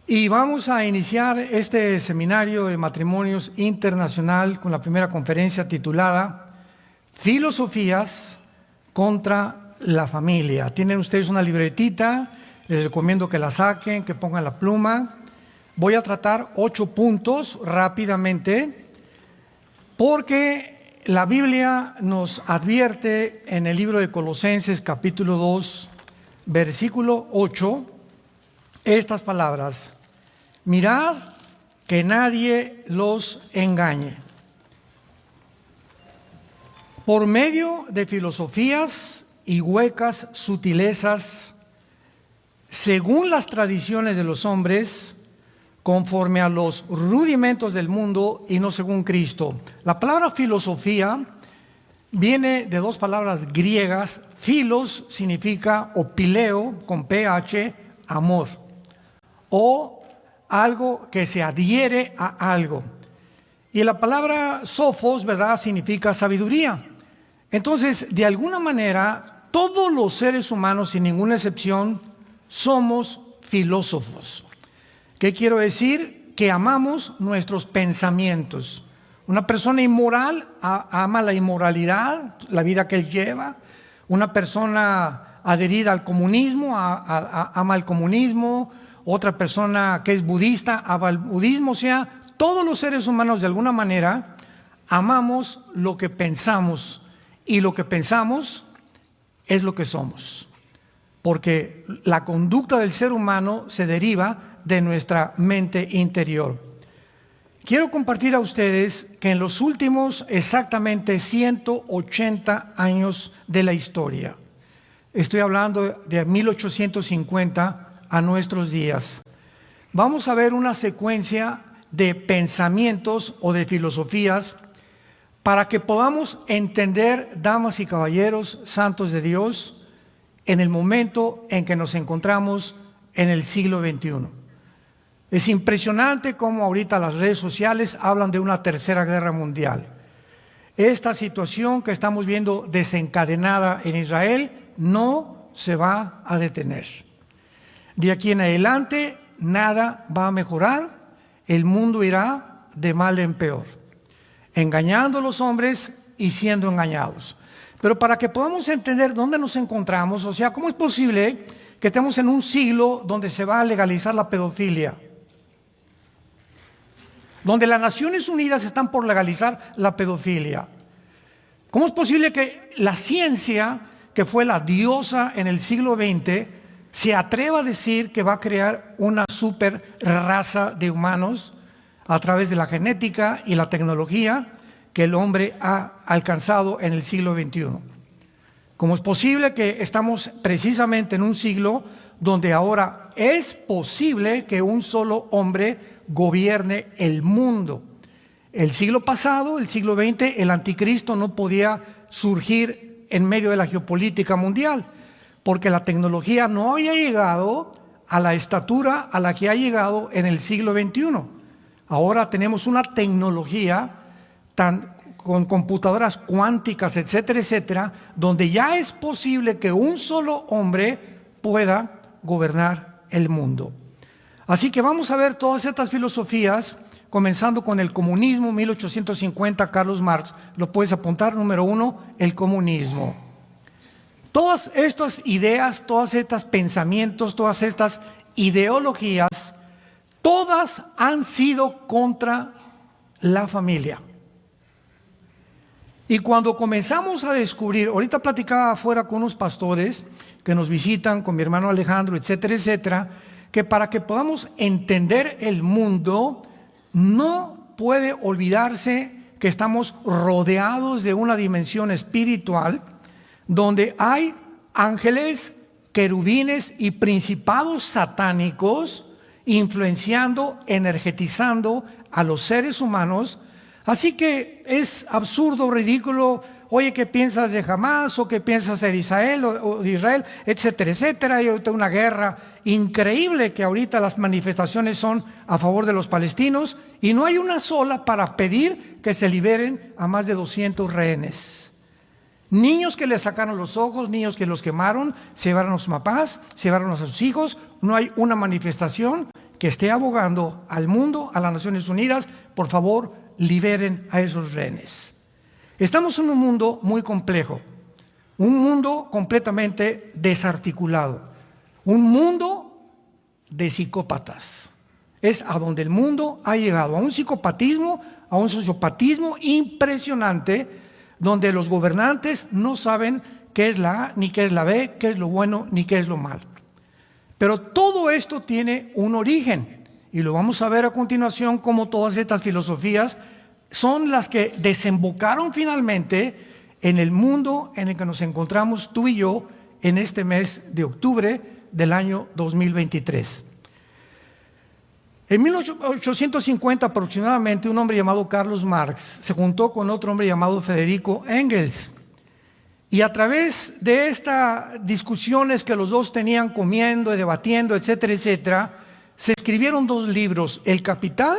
Y vamos a iniciar este seminario de matrimonios internacional con la primera conferencia titulada Filosofías contra la familia. Tienen ustedes una libretita, les recomiendo que la saquen, que pongan la pluma. Voy a tratar 8 puntos rápidamente, porque la Biblia nos advierte en el libro de Colosenses capítulo 2, versículo 8, estas palabras: mirad que nadie los engañe por medio de filosofías y huecas sutilezas, según las tradiciones de los hombres, conforme a los rudimentos del mundo y no según Cristo. La palabra filosofía viene de 2 palabras griegas. Philos significa, o pileo, con ph, amor, o algo que se adhiere a algo. Y la palabra sophos, ¿verdad?, significa sabiduría. Entonces, de alguna manera, todos los seres humanos, sin ninguna excepción, somos filósofos. ¿Qué quiero decir? Que amamos nuestros pensamientos. Una persona inmoral ama la inmoralidad, la vida que él lleva. Una persona adherida al comunismo ama el comunismo. Otra persona que es budista ama el budismo. O sea, todos los seres humanos de alguna manera amamos lo que pensamos, y lo que pensamos es lo que somos, porque la conducta del ser humano se deriva de nuestra mente interior. Quiero compartir a ustedes que en los últimos exactamente 180 años de la historia, estoy hablando de 1850 a nuestros días, vamos a ver una secuencia de pensamientos o de filosofías para que podamos entender, damas y caballeros, santos de Dios, en el momento en que nos encontramos en el siglo XXI. Es impresionante cómo ahorita las redes sociales hablan de una tercera guerra mundial. Esta situación que estamos viendo desencadenada en Israel no se va a detener. De aquí en adelante nada va a mejorar, el mundo irá de mal en peor, engañando a los hombres y siendo engañados. Pero para que podamos entender dónde nos encontramos, o sea, ¿cómo es posible que estemos en un siglo donde se va a legalizar la pedofilia? Donde las Naciones Unidas están por legalizar la pedofilia. ¿Cómo es posible que la ciencia, que fue la diosa en el siglo XX, se atreva a decir que va a crear una super raza de humanos a través de la genética y la tecnología que el hombre ha alcanzado en el siglo XXI? ¿Cómo es posible que estamos precisamente en un siglo donde ahora es posible que un solo hombre gobierne el mundo? El siglo pasado, el siglo XX, el anticristo no podía surgir en medio de la geopolítica mundial, porque la tecnología no había llegado a la estatura a la que ha llegado en el siglo XXI. Ahora tenemos una tecnología con computadoras cuánticas, etcétera, etcétera, donde ya es posible que un solo hombre pueda gobernar el mundo. Así que vamos a ver todas estas filosofías, comenzando con el comunismo, 1850, Carlos Marx. Lo puedes apuntar, número 1, el comunismo. Todas estas ideas, todos estos pensamientos, todas estas ideologías, todas han sido contra la familia. Y cuando comenzamos a descubrir, ahorita platicaba afuera con unos pastores que nos visitan, con mi hermano Alejandro, etcétera, etcétera, que para que podamos entender el mundo, no puede olvidarse que estamos rodeados de una dimensión espiritual donde hay ángeles, querubines y principados satánicos influenciando, energetizando a los seres humanos. Así que es absurdo, ridículo. Oye, ¿qué piensas de Hamás? ¿O qué piensas de Israel o de Israel? Etcétera, etcétera. Y ahorita una guerra increíble, que ahorita las manifestaciones son a favor de los palestinos y no hay una sola para pedir que se liberen a más de 200 rehenes. Niños que les sacaron los ojos, niños que los quemaron, se llevaron a sus papás, se llevaron a sus hijos. No hay una manifestación que esté abogando al mundo, a las Naciones Unidas, por favor, liberen a esos rehenes. Estamos en un mundo muy complejo, un mundo completamente desarticulado, un mundo de psicópatas. Es a donde el mundo ha llegado, a un psicopatismo, a un sociopatismo impresionante, donde los gobernantes no saben qué es la A, ni qué es la B, qué es lo bueno, ni qué es lo malo. Pero todo esto tiene un origen, y lo vamos a ver a continuación, como todas estas filosofías son las que desembocaron finalmente en el mundo en el que nos encontramos tú y yo en este mes de octubre del año 2023. En 1850 aproximadamente, un hombre llamado Carlos Marx se juntó con otro hombre llamado Federico Engels. Y a través de estas discusiones que los dos tenían comiendo y debatiendo, etcétera, etcétera, se escribieron dos libros, El Capital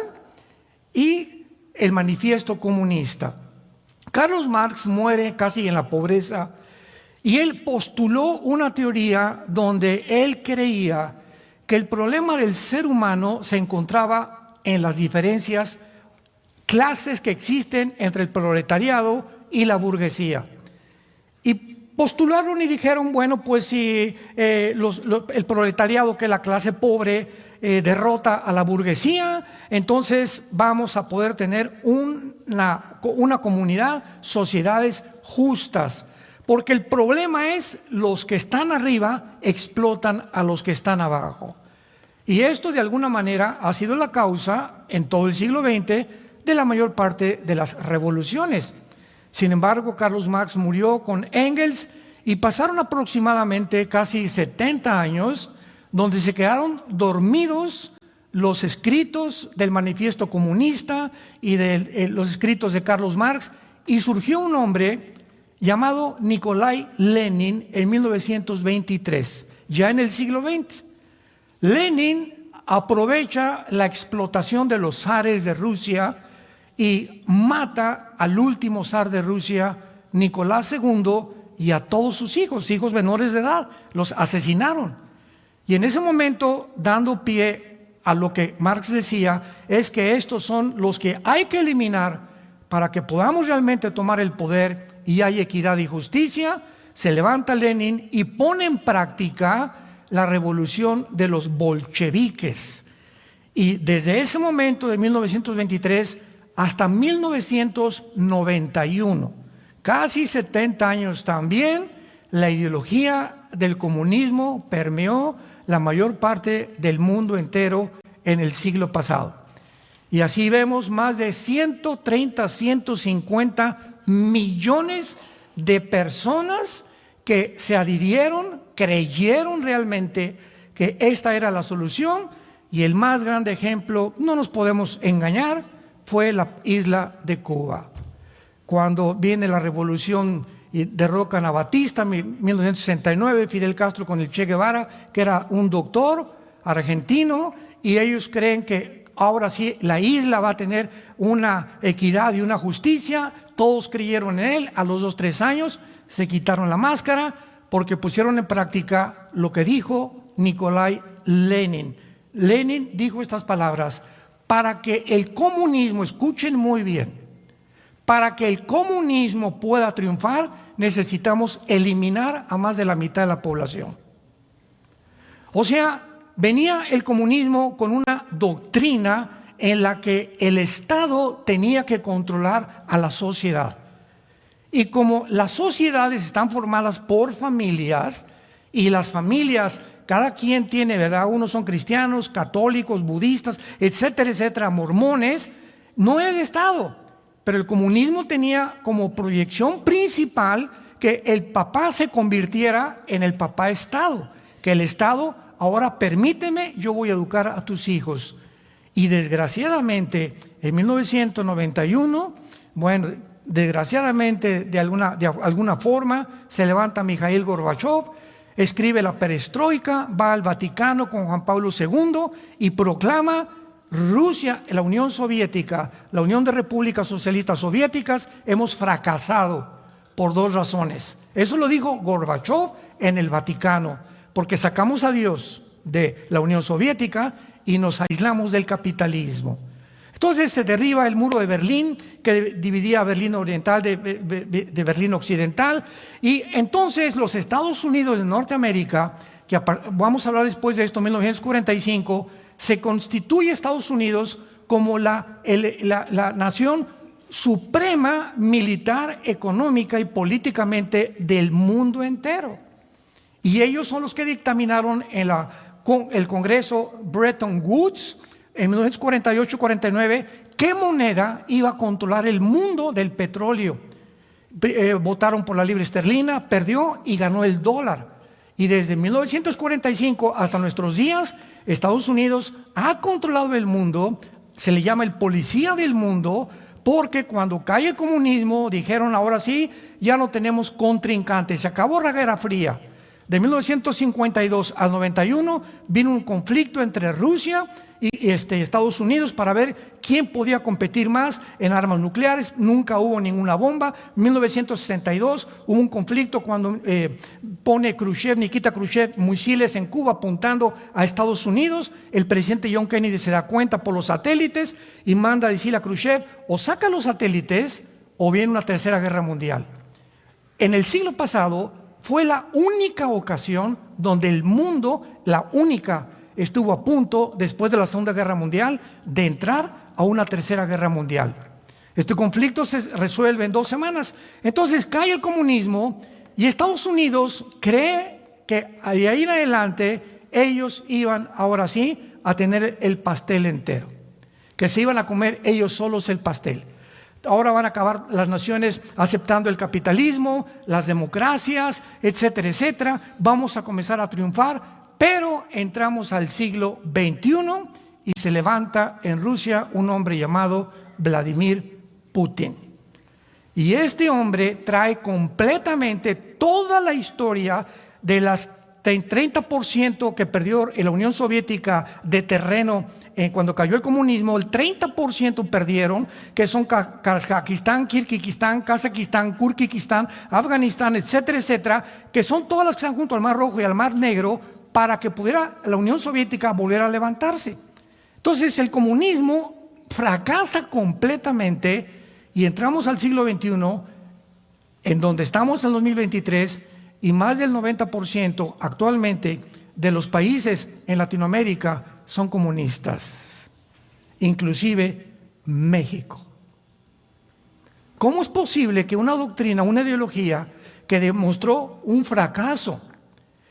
y El Manifiesto Comunista. Carlos Marx muere casi en la pobreza y él postuló una teoría donde él creía que el problema del ser humano se encontraba en las diferencias clases que existen entre el proletariado y la burguesía. Y postularon y dijeron, bueno, pues si el proletariado, que es la clase pobre, derrota a la burguesía, entonces vamos a poder tener una comunidad, sociedades justas. Porque el problema es los que están arriba explotan a los que están abajo. Y esto de alguna manera ha sido la causa en todo el siglo XX de la mayor parte de las revoluciones. Sin embargo, Carlos Marx murió con Engels y pasaron aproximadamente casi 70 años donde se quedaron dormidos los escritos del Manifiesto Comunista y de los escritos de Carlos Marx, y surgió un hombre llamado Nikolai Lenin en 1923, ya en el siglo XX. Lenin aprovecha la explotación de los zares de Rusia y mata al último zar de Rusia, Nicolás II, y a todos sus hijos menores de edad, los asesinaron. Y en ese momento, dando pie a lo que Marx decía, es que estos son los que hay que eliminar para que podamos realmente tomar el poder y hay equidad y justicia. Se levanta Lenin y pone en práctica la revolución de los bolcheviques. Y desde ese momento de 1923 hasta 1991, casi 70 años también, la ideología del comunismo permeó la mayor parte del mundo entero en el siglo pasado. Y así vemos más de 130, 150 millones de personas que se adhirieron, creyeron realmente que esta era la solución, y el más grande ejemplo, no nos podemos engañar, fue la isla de Cuba. Cuando viene la revolución y derrocan a Batista en 1969, Fidel Castro con el Che Guevara, que era un doctor argentino, y ellos creen que ahora sí la isla va a tener una equidad y una justicia. Todos creyeron en él. A los 2-3 años se quitaron la máscara porque pusieron en práctica lo que dijo Nikolai Lenin. Lenin dijo estas palabras: para que el comunismo, escuchen muy bien, para que el comunismo pueda triunfar, necesitamos eliminar a más de la mitad de la población. O sea, venía el comunismo con una doctrina en la que el Estado tenía que controlar a la sociedad. Y como las sociedades están formadas por familias, y las familias, cada quien tiene, ¿verdad? Unos son cristianos, católicos, budistas, etcétera, etcétera, mormones, no el Estado. Pero el comunismo tenía como proyección principal que el papá se convirtiera en el papá Estado, que el Estado, ahora permíteme, yo voy a educar a tus hijos. Y desgraciadamente, en 1991, bueno, desgraciadamente de alguna forma, se levanta Mikhail Gorbachev, escribe la perestroika, va al Vaticano con Juan Pablo II y proclama: Rusia, la Unión Soviética, la Unión de Repúblicas Socialistas Soviéticas, hemos fracasado por 2 razones. Eso lo dijo Gorbachev en el Vaticano, porque sacamos a Dios de la Unión Soviética y nos aislamos del capitalismo. Entonces se derriba el muro de Berlín, que dividía a Berlín Oriental de Berlín Occidental, y entonces los Estados Unidos de Norteamérica, que vamos a hablar después de esto, en 1945, se constituye Estados Unidos como la nación suprema militar, económica y políticamente del mundo entero. Y ellos son los que dictaminaron en el Congreso Bretton Woods en 1948-49 qué moneda iba a controlar el mundo del petróleo. Votaron por la libra esterlina, perdió y ganó el dólar. Y desde 1945 hasta nuestros días, Estados Unidos ha controlado el mundo. Se le llama el policía del mundo, porque cuando cae el comunismo dijeron: ahora sí, ya no tenemos contrincantes, se acabó la Guerra Fría. De 1952 al 91 vino un conflicto entre Rusia y Estados Unidos para ver quién podía competir más en armas nucleares. Nunca hubo ninguna bomba. En 1962 hubo un conflicto cuando pone Nikita Khrushchev, misiles en Cuba apuntando a Estados Unidos. El presidente John Kennedy se da cuenta por los satélites y manda a decirle a Khrushchev: o saca los satélites o viene una tercera guerra mundial. En el siglo pasado fue la única ocasión donde el mundo, estuvo a punto, después de la Segunda Guerra Mundial, de entrar a una tercera guerra mundial. Este conflicto se resuelve en 2 semanas. Entonces cae el comunismo y Estados Unidos cree que de ahí en adelante ellos iban, ahora sí, a tener el pastel entero, que se iban a comer ellos solos el pastel. Ahora van a acabar las naciones aceptando el capitalismo, las democracias, etcétera, etcétera. Vamos a comenzar a triunfar, pero entramos al siglo XXI y se levanta en Rusia un hombre llamado Vladimir Putin. Y este hombre trae completamente toda la historia de las 30% que perdió la Unión Soviética de terreno cuando cayó el comunismo. El 30% perdieron, que son Kazajistán, Kirguistán, Kazajistán, Kurkistán, Afganistán, etcétera, etcétera, que son todas las que están junto al Mar Rojo y al Mar Negro, para que pudiera la Unión Soviética volver a levantarse. Entonces el comunismo fracasa completamente y entramos al siglo XXI, en donde estamos en 2023, y más del 90% actualmente de los países en Latinoamérica son comunistas, inclusive México. ¿Cómo es posible que una doctrina, una ideología que demostró un fracaso,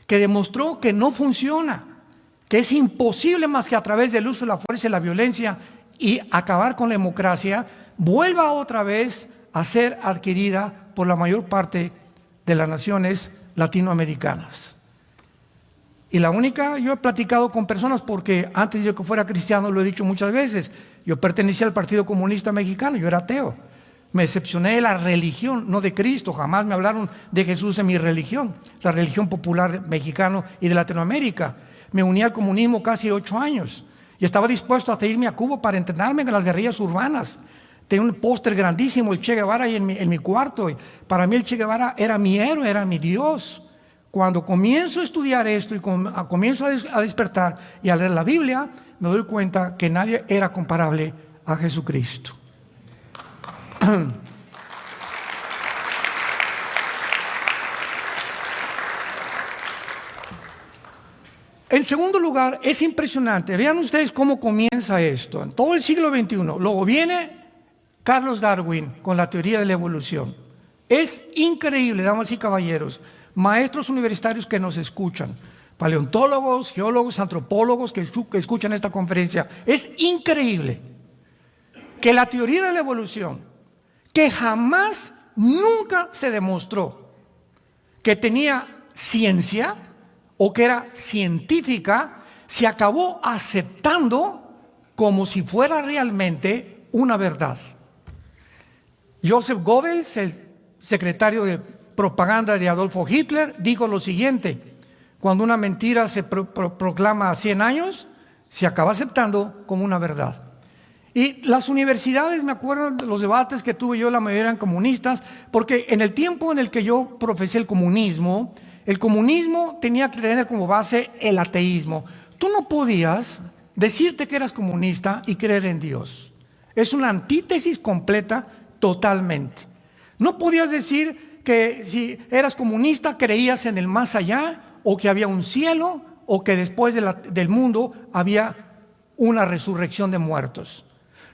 que demostró que no funciona, que es imposible más que a través del uso de la fuerza y la violencia y acabar con la democracia, vuelva otra vez a ser adquirida por la mayor parte de las naciones latinoamericanas? Y la única, yo he platicado con personas, porque antes de que fuera cristiano, lo he dicho muchas veces, yo pertenecía al Partido Comunista Mexicano, yo era ateo. Me decepcioné de la religión, no de Cristo. Jamás me hablaron de Jesús en mi religión, la religión popular mexicana y de Latinoamérica. Me uní al comunismo casi 8 años y estaba dispuesto hasta irme a Cuba para entrenarme en las guerrillas urbanas. Tenía un póster grandísimo, el Che Guevara, ahí en mi cuarto. Y para mí el Che Guevara era mi héroe, era mi Dios. Cuando comienzo a estudiar esto y comienzo a despertar y a leer la Biblia, me doy cuenta que nadie era comparable a Jesucristo. En segundo lugar, es impresionante. Vean ustedes cómo comienza esto. En todo el siglo XXI. Luego viene Charles Darwin con la teoría de la evolución. Es increíble, damas y caballeros, maestros universitarios que nos escuchan, paleontólogos, geólogos, antropólogos que escuchan esta conferencia. Es increíble que la teoría de la evolución, que jamás, nunca se demostró que tenía ciencia o que era científica, se acabó aceptando como si fuera realmente una verdad. Joseph Goebbels, el secretario de propaganda de Adolfo Hitler, dijo lo siguiente: cuando una mentira se proclama a 100 años, se acaba aceptando como una verdad. Y las universidades, me acuerdo de los debates que tuve yo, la mayoría eran comunistas, porque en el tiempo en el que yo profesé el comunismo tenía que tener como base el ateísmo. Tú no podías decirte que eras comunista y creer en Dios. Es una antítesis completa totalmente. No podías decir que si eras comunista creías en el más allá, o que había un cielo, o que después del mundo había una resurrección de muertos.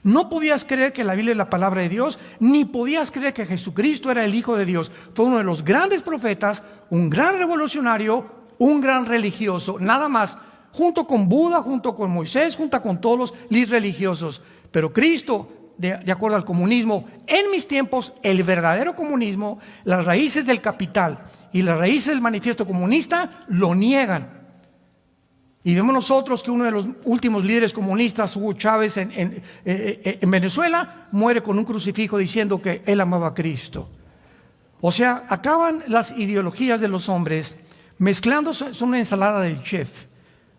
No podías creer que la Biblia es la palabra de Dios, ni podías creer que Jesucristo era el Hijo de Dios. Fue uno de los grandes profetas, un gran revolucionario, un gran religioso, nada más, junto con Buda, junto con Moisés, junto con todos los líderes religiosos. Pero Cristo, de acuerdo al comunismo, en mis tiempos, el verdadero comunismo, las raíces del capital y las raíces del manifiesto comunista lo niegan. Y vemos nosotros que uno de los últimos líderes comunistas, Hugo Chávez, en Venezuela, muere con un crucifijo diciendo que él amaba a Cristo. O sea, acaban las ideologías de los hombres mezclándose, son una ensalada del chef,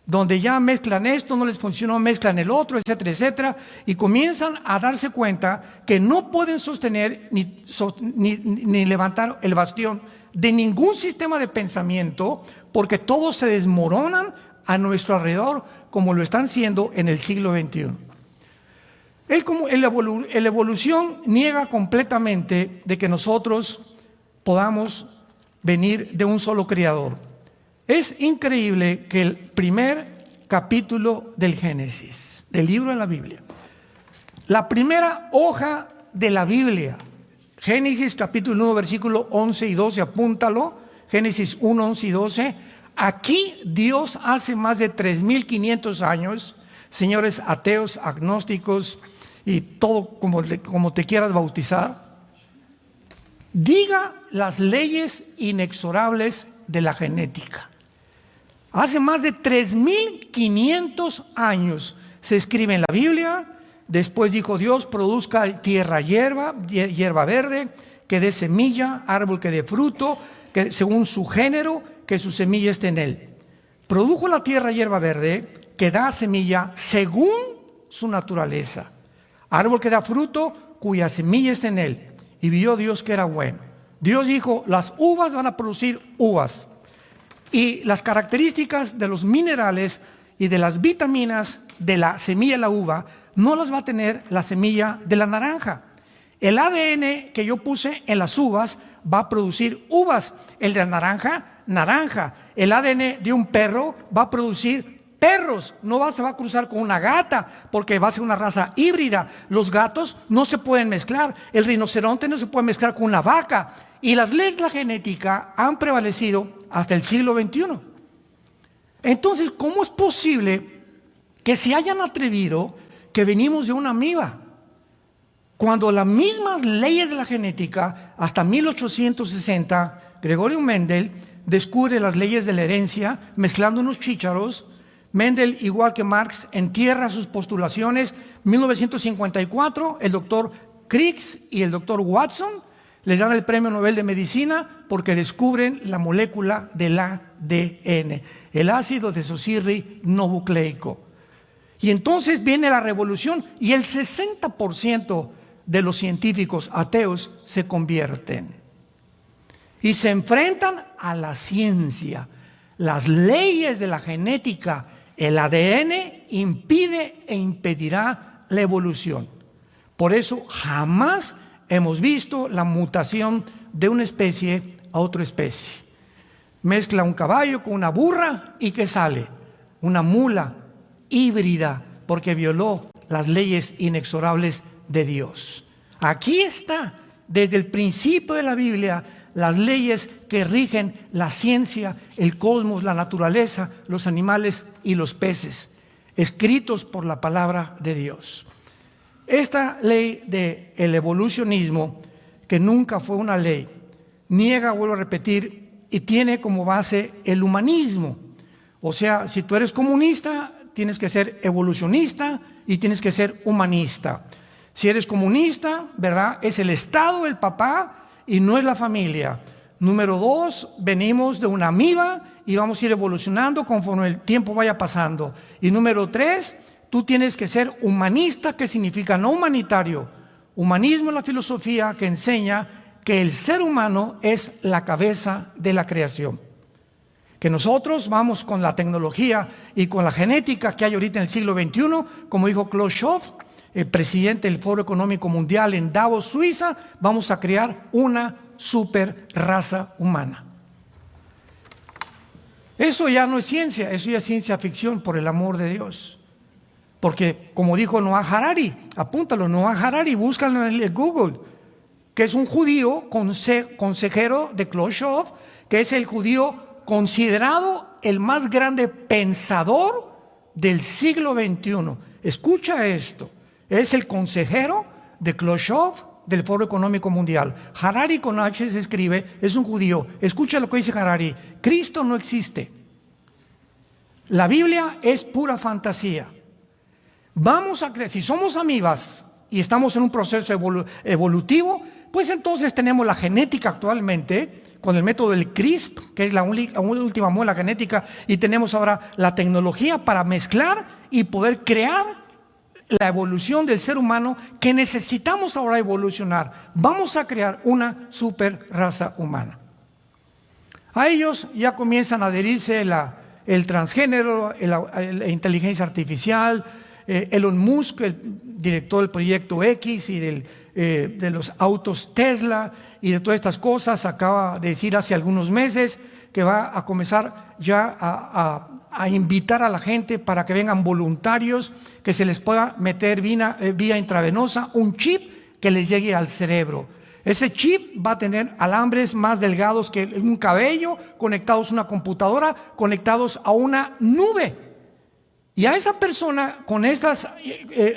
donde ya mezclan esto, no les funcionó, mezclan el otro, etcétera, etcétera, y comienzan a darse cuenta que no pueden sostener ni levantar el bastión de ningún sistema de pensamiento, porque todos se desmoronan a nuestro alrededor, como lo están siendo en el siglo XXI. La evolución niega completamente de que nosotros podamos venir de un solo creador. Es increíble que el primer capítulo del Génesis, del libro de la Biblia, la primera hoja de la Biblia, Génesis capítulo 1, versículo 11 y 12, apúntalo, Génesis 1, 11 y 12, aquí Dios hace más de 3,500 años, señores ateos, agnósticos y todo como te quieras bautizar, diga las leyes inexorables de la genética. Hace más de 3,500 años se escribe en la Biblia. Después dijo Dios: produzca tierra hierba verde, que dé semilla, árbol que dé fruto, que según su género, que su semilla esté en él. Produjo la tierra hierba verde, que da semilla según su naturaleza, árbol que da fruto, cuya semilla esté en él. Y vio Dios que era bueno. Dios dijo: las uvas van a producir uvas, y las características de los minerales y de las vitaminas de la semilla de la uva no las va a tener la semilla de la naranja. El ADN que yo puse en las uvas va a producir uvas, el de la naranja, naranja. El ADN de un perro va a producir perros, no se va a cruzar con una gata, porque va a ser una raza híbrida. Los gatos no se pueden mezclar, el rinoceronte no se puede mezclar con una vaca. Y las leyes de la genética han prevalecido hasta el siglo XXI. Entonces, ¿cómo es posible que se hayan atrevido que venimos de una amiba? Cuando las mismas leyes de la genética, hasta 1860, Gregorio Mendel descubre las leyes de la herencia mezclando unos chícharos. Mendel, igual que Marx, entierra sus postulaciones. 1954, el doctor Crick y el doctor Watson les dan el premio Nobel de Medicina porque descubren la molécula del ADN, el ácido desoxirribonucleico. Y entonces viene la revolución y el 60% de los científicos ateos se convierten y se enfrentan a la ciencia. Las leyes de la genética, el ADN impide e impedirá la evolución. Por eso jamás hemos visto la mutación de una especie a otra especie. Mezcla un caballo con una burra y ¿qué sale? Una mula híbrida, porque violó las leyes inexorables de Dios. Aquí está, desde el principio de la Biblia, las leyes que rigen la ciencia, el cosmos, la naturaleza, los animales y los peces, escritos por la palabra de Dios. Esta ley del evolucionismo, que nunca fue una ley, niega, vuelvo a repetir, y tiene como base el humanismo. O sea, si tú eres comunista, tienes que ser evolucionista y tienes que ser humanista. Si eres comunista, ¿verdad? Es el Estado, el papá, y no es la familia. Número 2, venimos de una amiba y vamos a ir evolucionando conforme el tiempo vaya pasando. Y número 3, tú tienes que ser humanista, que significa no humanitario. Humanismo es la filosofía que enseña que el ser humano es la cabeza de la creación. Que nosotros vamos con la tecnología y con la genética que hay ahorita en el siglo XXI, como dijo Klaus Schwab, el presidente del Foro Económico Mundial en Davos, Suiza, vamos a crear una super raza humana. Eso ya no es ciencia, eso ya es ciencia ficción, por el amor de Dios. Porque como dijo Noah Harari, apúntalo, Noah Harari, búscalo en el Google, que es un judío consejero de Klaus Schwab, que es el judío considerado el más grande pensador del siglo XXI. Escucha esto, es el consejero de Klaus Schwab del Foro Económico Mundial. Harari con H se escribe, es un judío. Escucha lo que dice Harari: Cristo no existe. La Biblia es pura fantasía. Vamos a creer, si somos amibas y estamos en un proceso evolutivo, pues entonces tenemos la genética actualmente con el método del CRISP, que es la última muela genética, y tenemos ahora la tecnología para mezclar y poder crear la evolución del ser humano que necesitamos ahora evolucionar. Vamos a crear una super raza humana. A ellos ya comienzan a adherirse el transgénero, la inteligencia artificial. Elon Musk, el director del proyecto X y de los autos Tesla y de todas estas cosas, acaba de decir hace algunos meses que va a comenzar ya a invitar a la gente para que vengan voluntarios, que se les pueda meter vía intravenosa un chip que les llegue al cerebro. Ese chip va a tener alambres más delgados que un cabello, conectados a una computadora, conectados a una nube. Y a esa persona con esta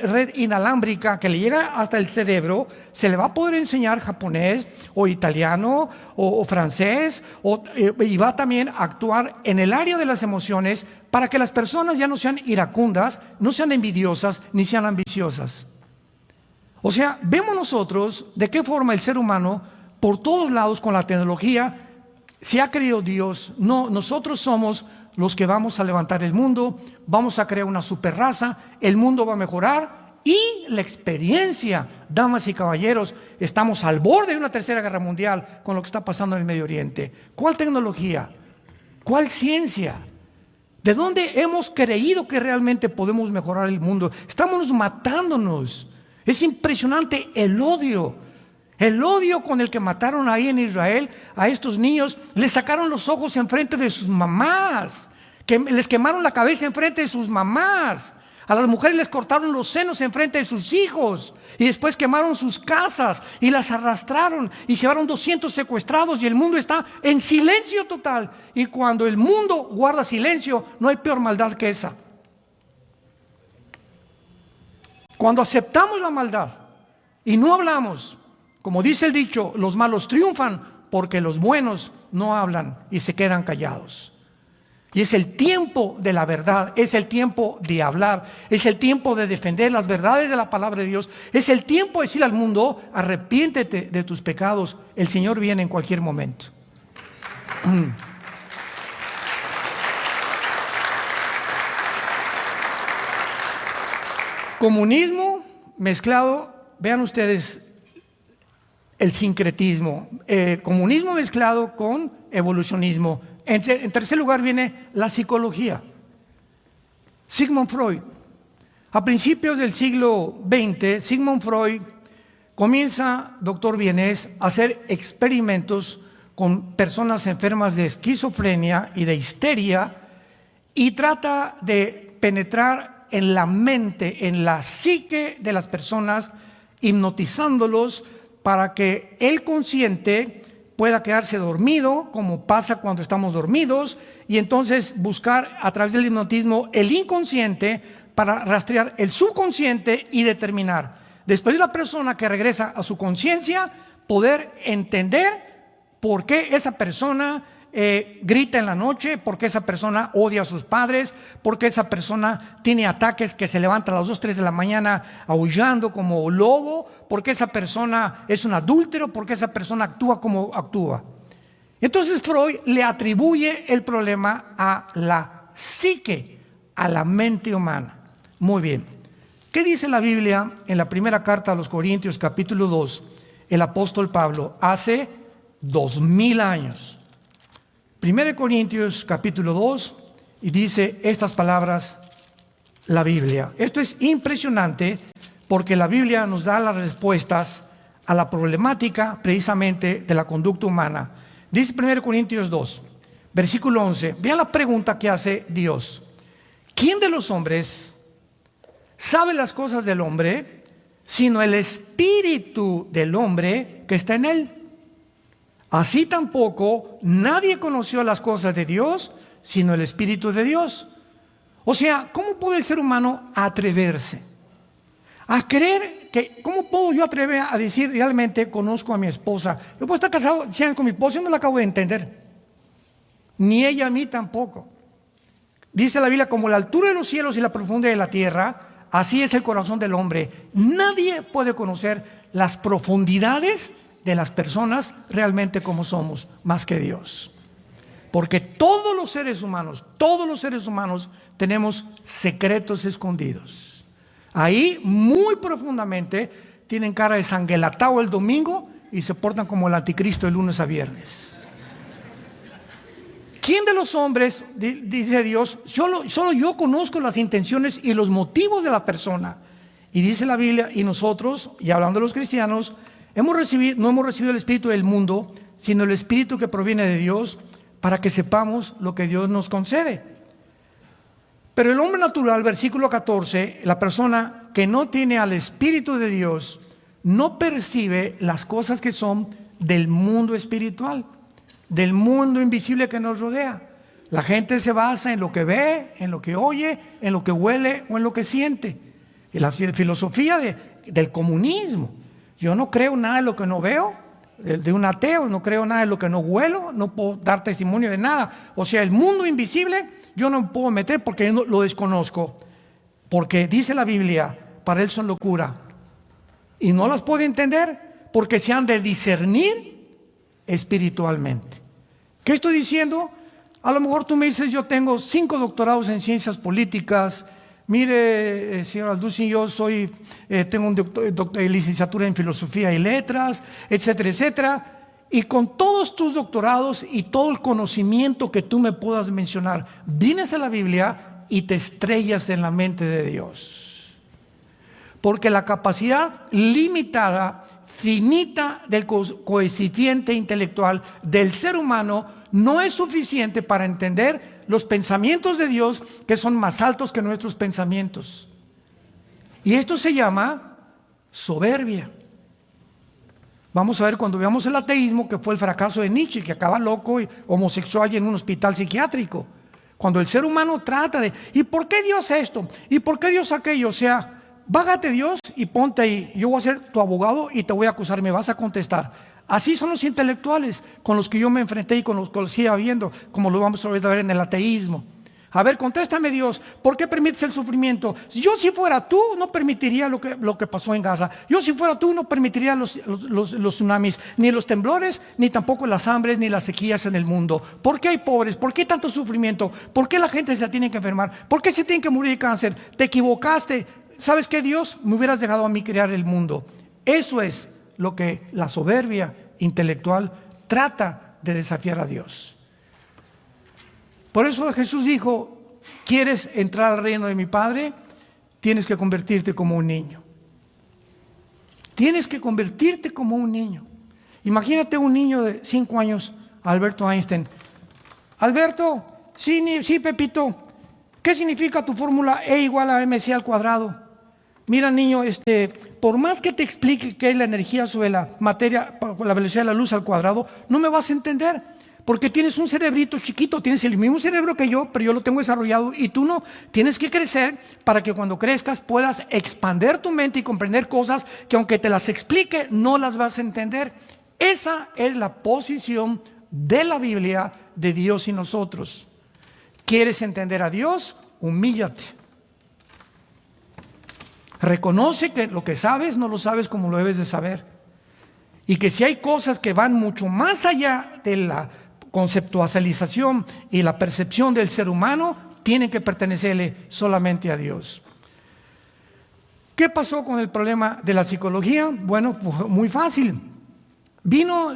red inalámbrica que le llega hasta el cerebro, se le va a poder enseñar japonés o italiano o francés, y va también a actuar en el área de las emociones para que las personas ya no sean iracundas, no sean envidiosas, ni sean ambiciosas. O sea, vemos nosotros de qué forma el ser humano, por todos lados con la tecnología, se ha creído Dios. No, nosotros somos los que vamos a levantar el mundo, vamos a crear una super raza, el mundo va a mejorar y la experiencia, damas y caballeros, estamos al borde de una tercera guerra mundial con lo que está pasando en el Medio Oriente. ¿Cuál tecnología? ¿Cuál ciencia? ¿De dónde hemos creído que realmente podemos mejorar el mundo? Estamos matándonos. Es impresionante el odio con el que mataron ahí en Israel a estos niños. Les sacaron los ojos enfrente de sus mamás, que les quemaron la cabeza enfrente de sus mamás. A las mujeres les cortaron los senos enfrente de sus hijos y después quemaron sus casas y las arrastraron y llevaron 200 secuestrados, y el mundo está en silencio total. Y cuando el mundo guarda silencio, no hay peor maldad que esa. Cuando aceptamos la maldad y no hablamos, como dice el dicho, los malos triunfan porque los buenos no hablan y se quedan callados. Y es el tiempo de la verdad, es el tiempo de hablar, es el tiempo de defender las verdades de la palabra de Dios, es el tiempo de decir al mundo: arrepiéntete de tus pecados, el Señor viene en cualquier momento. Comunismo mezclado, vean ustedes el sincretismo, comunismo mezclado con evolucionismo. En tercer lugar viene la psicología. Sigmund Freud. A principios del siglo XX, Sigmund Freud comienza, doctor Vienés, a hacer experimentos con personas enfermas de esquizofrenia y de histeria, y trata de penetrar en la mente, en la psique de las personas, hipnotizándolos para que el consciente pueda quedarse dormido, como pasa cuando estamos dormidos, y entonces buscar a través del hipnotismo el inconsciente para rastrear el subconsciente y determinar, después de la persona que regresa a su conciencia, poder entender por qué esa persona grita en la noche, por qué esa persona odia a sus padres, por qué esa persona tiene ataques que se levanta a las 2, 3 de la mañana aullando como lobo, por qué esa persona es un adúltero, por qué esa persona actúa como actúa. Entonces Freud le atribuye el problema a la psique, a la mente humana. Muy bien. ¿Qué dice la Biblia en la primera carta a los Corintios, capítulo 2? El apóstol Pablo, hace 2000 años. 1 Corintios capítulo 2 y dice estas palabras la Biblia. Esto es impresionante porque la Biblia nos da las respuestas a la problemática precisamente de la conducta humana. Dice 1 Corintios 2, versículo 11. Vean la pregunta que hace Dios. ¿Quién de los hombres sabe las cosas del hombre, sino el espíritu del hombre que está en él? Así tampoco nadie conoció las cosas de Dios, sino el espíritu de Dios. O sea, ¿cómo puede el ser humano atreverse a creer que, cómo puedo yo atrever a decir realmente conozco a mi esposa? Yo puedo estar casado con mi esposa y no la acabo de entender, ni ella a mí tampoco. Dice la Biblia, como la altura de los cielos y la profundidad de la tierra, así es el corazón del hombre. Nadie puede conocer las profundidades de las personas realmente como somos, más que Dios. Porque todos los seres humanos tenemos secretos escondidos. Ahí muy profundamente tienen cara de sanguelatao el domingo y se portan como el anticristo de lunes a viernes. ¿Quién de los hombres, dice Dios, solo yo conozco las intenciones y los motivos de la persona? Y dice la Biblia, y nosotros, y hablando de los cristianos, no hemos recibido el espíritu del mundo, sino el espíritu que proviene de Dios, para que sepamos lo que Dios nos concede. Pero el hombre natural, versículo 14, la persona que no tiene al espíritu de Dios, no percibe las cosas que son del mundo espiritual, del mundo invisible que nos rodea. La gente se basa en lo que ve, en lo que oye, en lo que huele o en lo que siente. Y la filosofía del comunismo. Yo no creo nada de lo que no veo. De un ateo, no creo nada de lo que no huelo, no puedo dar testimonio de nada. O sea, el mundo invisible yo no me puedo meter porque yo no lo desconozco. Porque dice la Biblia, para él son locura. Y no las puede entender porque se han de discernir espiritualmente. ¿Qué estoy diciendo? A lo mejor tú me dices, yo tengo 5 doctorados en ciencias políticas. Mire, señor Alducin, yo tengo una licenciatura en filosofía y letras, etcétera, etcétera. Y con todos tus doctorados y todo el conocimiento que tú me puedas mencionar, vienes a la Biblia y te estrellas en la mente de Dios. Porque la capacidad limitada, finita del coeficiente intelectual del ser humano no es suficiente para entender los pensamientos de Dios, que son más altos que nuestros pensamientos. Y esto se llama soberbia. Vamos a ver cuando veamos el ateísmo, que fue el fracaso de Nietzsche, que acaba loco y homosexual y en un hospital psiquiátrico. Cuando el ser humano trata de, ¿y por qué Dios esto? ¿Y por qué Dios aquello? O sea, bájate Dios y ponte ahí. Yo voy a ser tu abogado y te voy a acusar, me vas a contestar. Así son los intelectuales con los que yo me enfrenté y con los que sigo viendo, como lo vamos a ver en el ateísmo. A ver, contéstame Dios, ¿por qué permites el sufrimiento? Si yo si fuera tú, no permitiría lo que pasó en Gaza. Yo si fuera tú, no permitiría los tsunamis, ni los temblores, ni tampoco las hambres, ni las sequías en el mundo. ¿Por qué hay pobres? ¿Por qué tanto sufrimiento? ¿Por qué la gente se tiene que enfermar? ¿Por qué se tiene que morir de cáncer? Te equivocaste. ¿Sabes qué, Dios? Me hubieras dejado a mí crear el mundo. Eso es lo que la soberbia intelectual trata de desafiar a Dios. Por eso Jesús dijo, ¿quieres entrar al reino de mi Padre? Tienes que convertirte como un niño. Tienes que convertirte como un niño. Imagínate un niño de 5 años, Alberto Einstein. Alberto, sí, Pepito, ¿qué significa tu fórmula E igual a mc al cuadrado? Mira, niño, por más que te explique qué es la energía sobre la materia con la velocidad de la luz al cuadrado, no me vas a entender, porque tienes un cerebrito chiquito, tienes el mismo cerebro que yo, pero yo lo tengo desarrollado y tú no. Tienes que crecer para que cuando crezcas puedas expandir tu mente y comprender cosas que aunque te las explique, no las vas a entender. Esa es la posición de la Biblia de Dios y nosotros. ¿Quieres entender a Dios? Humíllate. Reconoce que lo que sabes no lo sabes como lo debes de saber. Y que si hay cosas que van mucho más allá de la conceptualización y la percepción del ser humano, tienen que pertenecerle solamente a Dios. ¿Qué pasó con el problema de la psicología? Bueno, pues muy fácil. Vino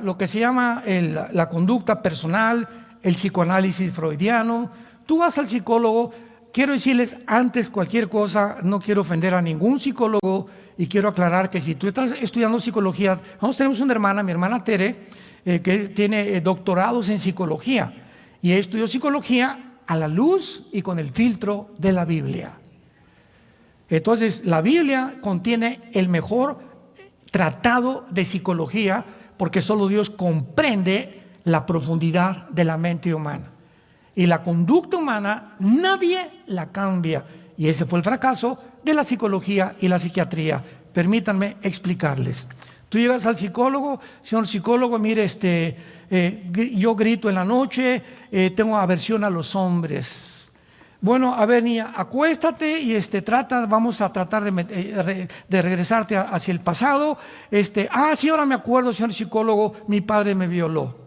lo que se llama la conducta personal, el psicoanálisis freudiano. Tú vas al psicólogo. Quiero decirles antes cualquier cosa, no quiero ofender a ningún psicólogo y quiero aclarar que si tú estás estudiando psicología, nosotros tenemos una hermana, mi hermana Tere, que tiene doctorados en psicología y estudió psicología a la luz y con el filtro de la Biblia. Entonces, la Biblia contiene el mejor tratado de psicología porque solo Dios comprende la profundidad de la mente humana. Y la conducta humana nadie la cambia. Y ese fue el fracaso de la psicología y la psiquiatría. Permítanme explicarles. Tú llegas al psicólogo, señor psicólogo, mire, yo grito en la noche, tengo aversión a los hombres. Bueno, a ver, niña, acuéstate y vamos a tratar de regresarte hacia el pasado. Sí, ahora me acuerdo, señor psicólogo, mi padre me violó.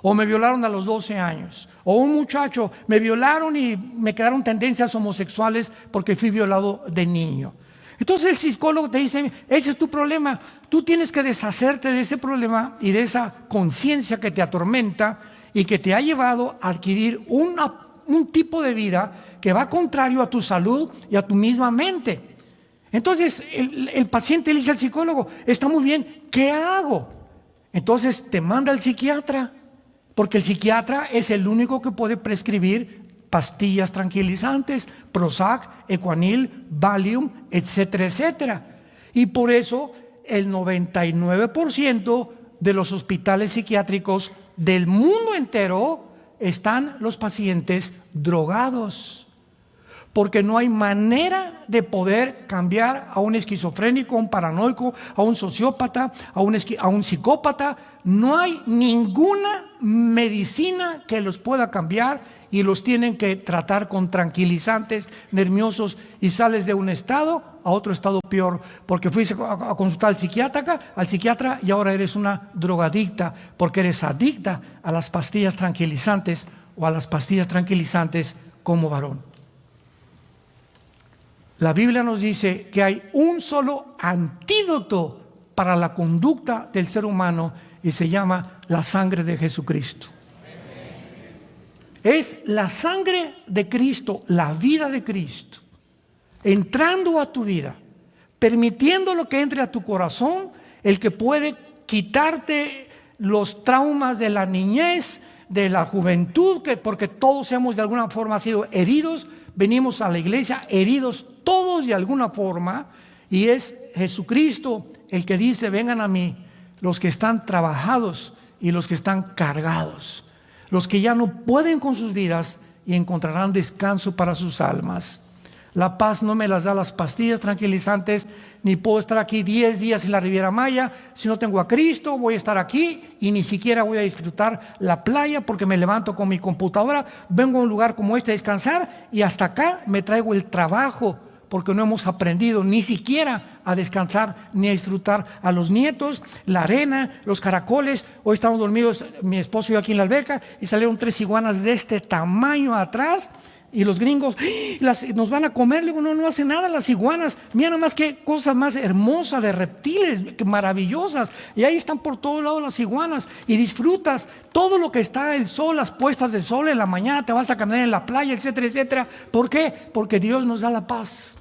O me violaron a los 12 años. O un muchacho, me violaron y me quedaron tendencias homosexuales porque fui violado de niño. Entonces el psicólogo te dice, ese es tu problema. Tú tienes que deshacerte de ese problema y de esa conciencia que te atormenta y que te ha llevado a adquirir un tipo de vida que va contrario a tu salud y a tu misma mente. Entonces el paciente le dice al psicólogo, está muy bien, ¿qué hago? Entonces te manda al psiquiatra. Porque el psiquiatra es el único que puede prescribir pastillas tranquilizantes, Prozac, Equanil, Valium, etcétera, etcétera. Y por eso el 99% de los hospitales psiquiátricos del mundo entero están los pacientes drogados. Porque no hay manera de poder cambiar a un esquizofrénico, a un paranoico, a un sociópata, a un psicópata. No hay ninguna medicina que los pueda cambiar y los tienen que tratar con tranquilizantes nerviosos y sales de un estado a otro estado peor porque fuiste a consultar al psiquiatra y ahora eres una drogadicta porque eres adicta a las pastillas tranquilizantes o a las pastillas tranquilizantes como varón. La Biblia nos dice que hay un solo antídoto para la conducta del ser humano y se llama la sangre de Jesucristo. Es la sangre de Cristo, la vida de Cristo, entrando a tu vida, permitiendo lo que entre a tu corazón, el que puede quitarte los traumas de la niñez, de la juventud, porque todos hemos de alguna forma sido heridos, venimos a la iglesia heridos todos de alguna forma, y es Jesucristo el que dice, vengan a mí los que están trabajados y los que están cargados, los que ya no pueden con sus vidas y encontrarán descanso para sus almas. La paz no me las da las pastillas tranquilizantes, ni puedo estar aquí 10 días en la Riviera Maya. Si no tengo a Cristo, voy a estar aquí y ni siquiera voy a disfrutar la playa porque me levanto con mi computadora, vengo a un lugar como este a descansar y hasta acá me traigo el trabajo porque no hemos aprendido ni siquiera a descansar ni a disfrutar a los nietos, la arena, los caracoles. Hoy estamos dormidos, mi esposo y yo aquí en la alberca y salieron 3 iguanas de este tamaño atrás. Y los gringos, nos van a comer. Le digo, no hace nada las iguanas. Mira nada más qué cosas más hermosas de reptiles, maravillosas. Y ahí están por todos lados las iguanas. Y disfrutas todo lo que está, el sol, las puestas del sol en la mañana, te vas a caminar en la playa, etcétera, etcétera. ¿Por qué? Porque Dios nos da la paz.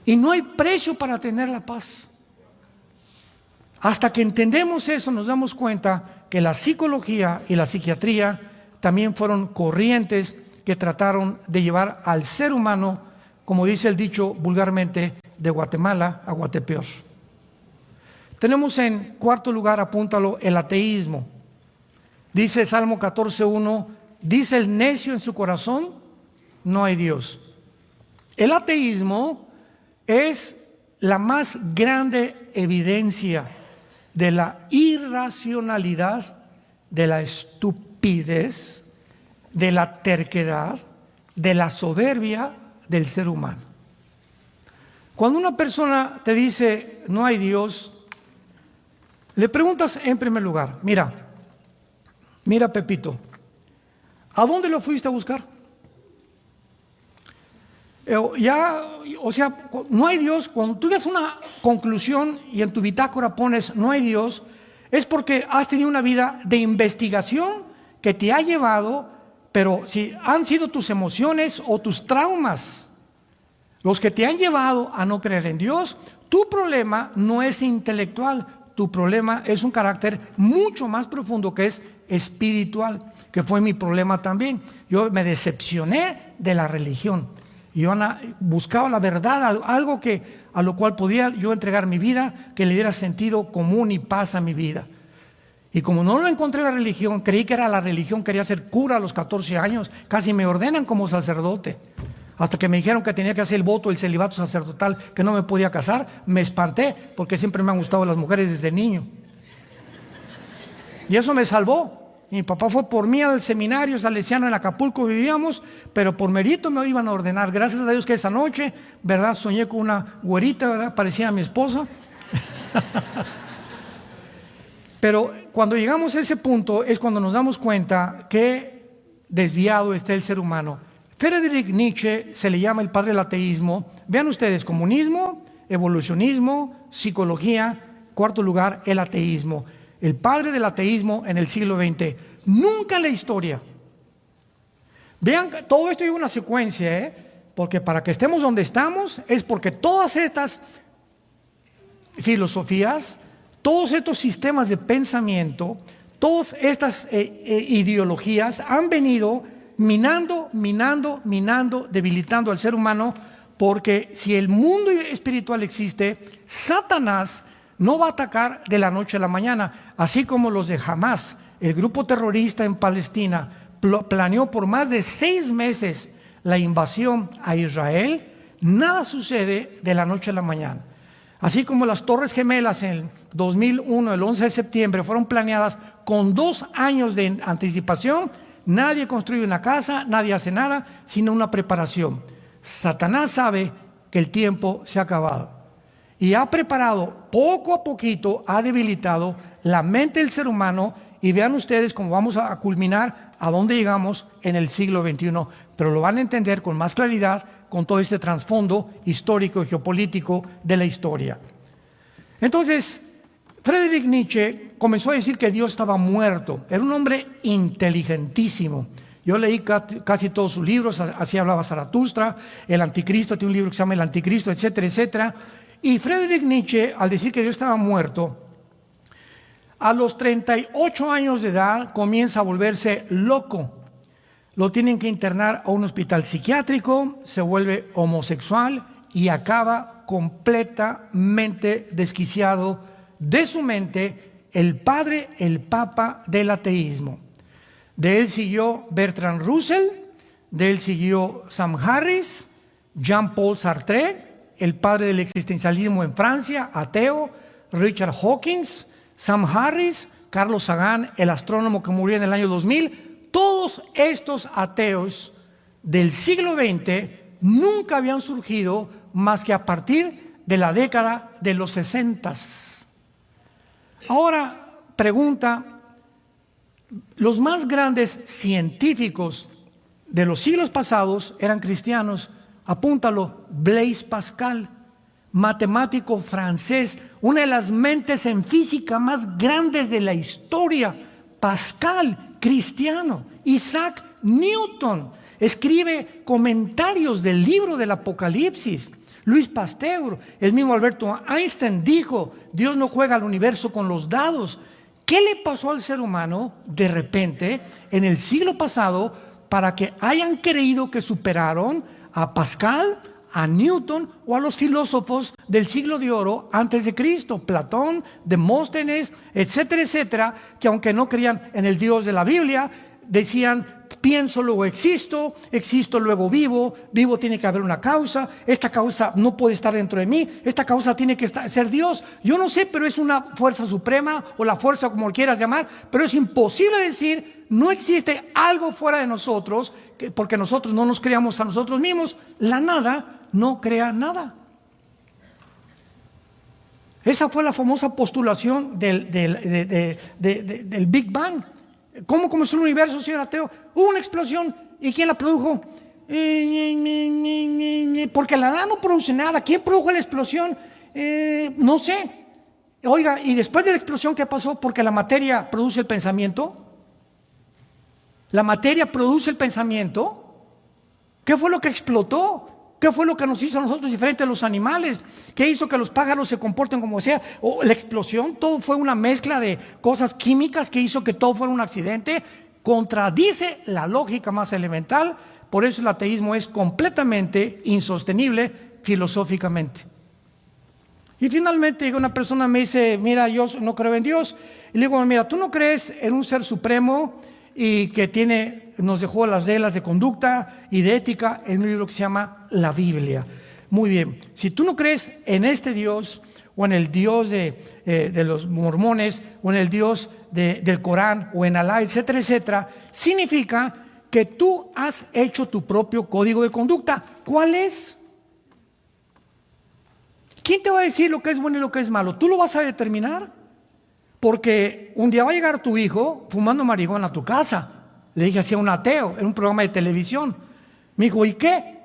Y no hay precio para tener la paz. Hasta que entendemos eso, nos damos cuenta que la psicología y la psiquiatría también fueron corrientes que trataron de llevar al ser humano, como dice el dicho vulgarmente, de Guatemala a Guatepeor. Tenemos en cuarto lugar, apúntalo, el ateísmo. Dice Salmo 14:1, dice el necio en su corazón, no hay Dios. El ateísmo es la más grande evidencia de la irracionalidad, de la estupidez, de la terquedad, de la soberbia del ser humano. Cuando una persona te dice no hay Dios, le preguntas en primer lugar, mira Pepito, ¿a dónde lo fuiste a buscar? No hay Dios. Cuando tú ves una conclusión y en tu bitácora pones no hay Dios, es porque has tenido una vida de investigación que te ha llevado, pero si han sido tus emociones o tus traumas los que te han llevado a no creer en Dios, tu problema no es intelectual, tu problema es un carácter mucho más profundo que es espiritual, que fue mi problema también. Yo me decepcioné de la religión. Yo buscaba la verdad, algo a lo cual podía yo entregar mi vida, que le diera sentido común y paz a mi vida. Y como no lo encontré en la religión, creí que era la religión, quería ser cura a los 14 años, casi me ordenan como sacerdote. Hasta que me dijeron que tenía que hacer el voto, el celibato sacerdotal, que no me podía casar, me espanté, porque siempre me han gustado las mujeres desde niño. Y eso me salvó. Mi papá fue por mí al seminario salesiano en Acapulco, vivíamos, pero por mérito me iban a ordenar. Gracias a Dios que esa noche, ¿verdad? Soñé con una güerita, ¿verdad? Parecía a mi esposa. Pero cuando llegamos a ese punto es cuando nos damos cuenta que desviado está el ser humano. Friedrich Nietzsche se le llama el padre del ateísmo. Vean ustedes, comunismo, evolucionismo, psicología, cuarto lugar, el ateísmo. El padre del ateísmo en el siglo XX. Nunca en la historia. Vean, todo esto lleva una secuencia, porque para que estemos donde estamos es porque todas estas filosofías, todos estos sistemas de pensamiento, todas estas ideologías han venido minando, debilitando al ser humano, porque si el mundo espiritual existe, Satanás no va a atacar de la noche a la mañana, así como los de Hamas, el grupo terrorista en Palestina, planeó por más de 6 meses la invasión a Israel. Nada sucede de la noche a la mañana. Así como las Torres Gemelas en 2001, el 11 de septiembre, fueron planeadas con 2 años de anticipación. Nadie construye una casa, nadie hace nada, sino una preparación. Satanás sabe que el tiempo se ha acabado y ha preparado, poco a poquito, ha debilitado la mente del ser humano. Y vean ustedes cómo vamos a culminar, a dónde llegamos en el siglo XXI. Pero lo van a entender con más claridad con todo este trasfondo histórico y geopolítico de la historia. Entonces, Friedrich Nietzsche comenzó a decir que Dios estaba muerto. Era un hombre inteligentísimo. Yo leí casi todos sus libros, así hablaba Zaratustra, el Anticristo, tiene un libro que se llama El Anticristo, etcétera, etcétera. Y Friedrich Nietzsche, al decir que Dios estaba muerto, a los 38 años de edad comienza a volverse loco. Lo tienen que internar a un hospital psiquiátrico, se vuelve homosexual y acaba completamente desquiciado de su mente, el papa del ateísmo. De él siguió Bertrand Russell, de él siguió Sam Harris, Jean-Paul Sartre, el padre del existencialismo en Francia, ateo, Richard Hawkins, Sam Harris, Carlos Sagan, el astrónomo que murió en el año 2000. Todos estos ateos del siglo XX nunca habían surgido más que a partir de la década de los 60. Ahora, pregunta, los más grandes científicos de los siglos pasados eran cristianos. Apúntalo, Blaise Pascal, matemático francés, una de las mentes en física más grandes de la historia. Pascal, cristiano. Isaac Newton escribe comentarios del libro del Apocalipsis. Luis Pasteur, el mismo Alberto Einstein dijo: Dios no juega al universo con los dados. ¿Qué le pasó al ser humano de repente en el siglo pasado para que hayan creído que superaron a Pascal, a Newton o a los filósofos del siglo de oro antes de Cristo? Platón, Demóstenes, etcétera, etcétera, que aunque no creían en el Dios de la Biblia, decían: pienso, luego existo, existo, luego vivo, vivo, tiene que haber una causa, esta causa no puede estar dentro de mí, esta causa tiene que ser Dios. Yo no sé, pero es una fuerza suprema o la fuerza como lo quieras llamar, pero es imposible decir, no existe algo fuera de nosotros, porque nosotros no nos creamos a nosotros mismos. La nada no crea nada. Esa fue la famosa postulación del Big Bang. ¿Cómo comenzó el universo, señor ateo? Hubo una explosión. ¿Y quién la produjo? Porque la nada no produce nada. ¿Quién produjo la explosión? No sé. Oiga, ¿y después de la explosión qué pasó? Porque la materia produce el pensamiento. La materia produce el pensamiento. ¿Qué fue lo que explotó? ¿Qué fue lo que nos hizo a nosotros diferentes a los animales? ¿Qué hizo que los pájaros se comporten como sea? ¿O la explosión? Todo fue una mezcla de cosas químicas que hizo que todo fuera un accidente. Contradice la lógica más elemental. Por eso el ateísmo es completamente insostenible filosóficamente. Y finalmente una persona me dice, mira, yo no creo en Dios. Y le digo, mira, ¿tú no crees en un ser supremo y que nos dejó las reglas de conducta y de ética en un libro que se llama la Biblia? Muy bien, si tú no crees en este Dios o en el Dios de los mormones o en el Dios del Corán o en Alá, etcétera, etcétera, significa que tú has hecho tu propio código de conducta. ¿Cuál es? ¿Quién te va a decir lo que es bueno y lo que es malo? ¿Tú lo vas a determinar? Porque un día va a llegar tu hijo fumando marihuana a tu casa. Le dije así a un ateo en un programa de televisión. Me dijo, ¿y qué?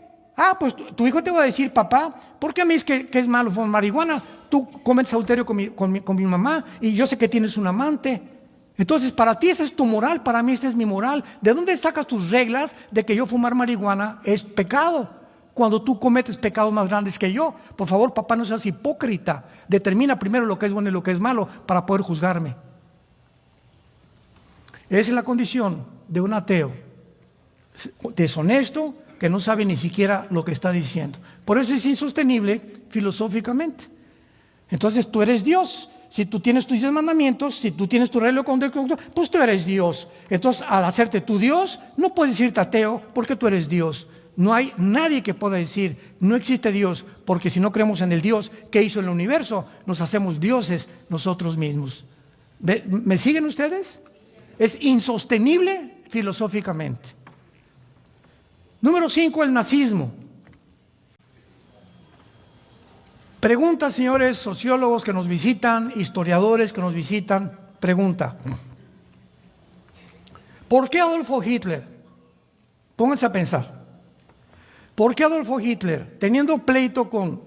Pues tu hijo te va a decir, papá, ¿por qué me dices que es malo fumar marihuana? Tú cometes adulterio con mi mamá y yo sé que tienes un amante. Entonces, para ti esa es tu moral, para mí esta es mi moral. ¿De dónde sacas tus reglas de que yo fumar marihuana es pecado? Cuando tú cometes pecados más grandes que yo. Por favor, papá, no seas hipócrita. Determina primero lo que es bueno y lo que es malo para poder juzgarme. Esa es la condición de un ateo deshonesto que no sabe ni siquiera lo que está diciendo. Por eso es insostenible filosóficamente. Entonces tú eres Dios. Si tú tienes tus 10 mandamientos, si tú tienes tu regla de conducta, pues tú eres Dios. Entonces, al hacerte tu Dios, no puedes decirte ateo porque tú eres Dios. No hay nadie que pueda decir, no existe Dios, porque si no creemos en el Dios que hizo el universo, nos hacemos dioses nosotros mismos. ¿Me siguen ustedes? Es insostenible filosóficamente. Número 5, el nazismo. Pregunta, señores sociólogos que nos visitan, historiadores que nos visitan, pregunta. ¿Por qué Adolfo Hitler? Pónganse a pensar. ¿Por qué Adolfo Hitler, teniendo pleito con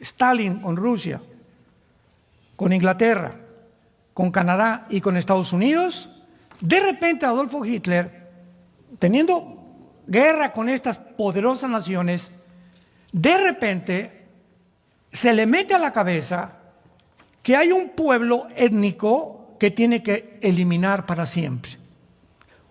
Stalin, con Rusia, con Inglaterra, con Canadá y con Estados Unidos, de repente Adolfo Hitler, teniendo guerra con estas poderosas naciones, de repente se le mete a la cabeza que hay un pueblo étnico que tiene que eliminar para siempre?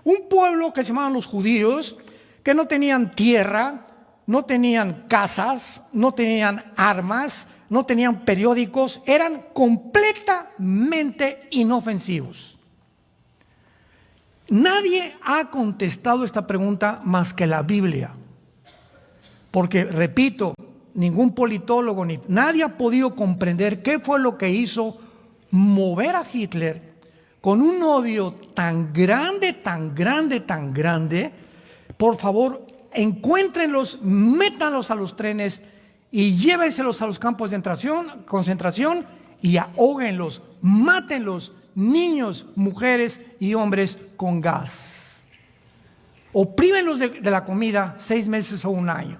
Un pueblo que se llamaban los judíos, que no tenían tierra, no tenían casas, no tenían armas, no tenían periódicos, eran completamente inofensivos. Nadie ha contestado esta pregunta más que la Biblia. Porque, repito, ningún politólogo, nadie ha podido comprender qué fue lo que hizo mover a Hitler con un odio tan grande, tan grande, tan grande. Por favor, encuéntrenlos, métanlos a los trenes y llévenselos a los campos de concentración y ahóguenlos, mátenlos, niños, mujeres y hombres con gas. Oprímenlos de la comida 6 meses o un año.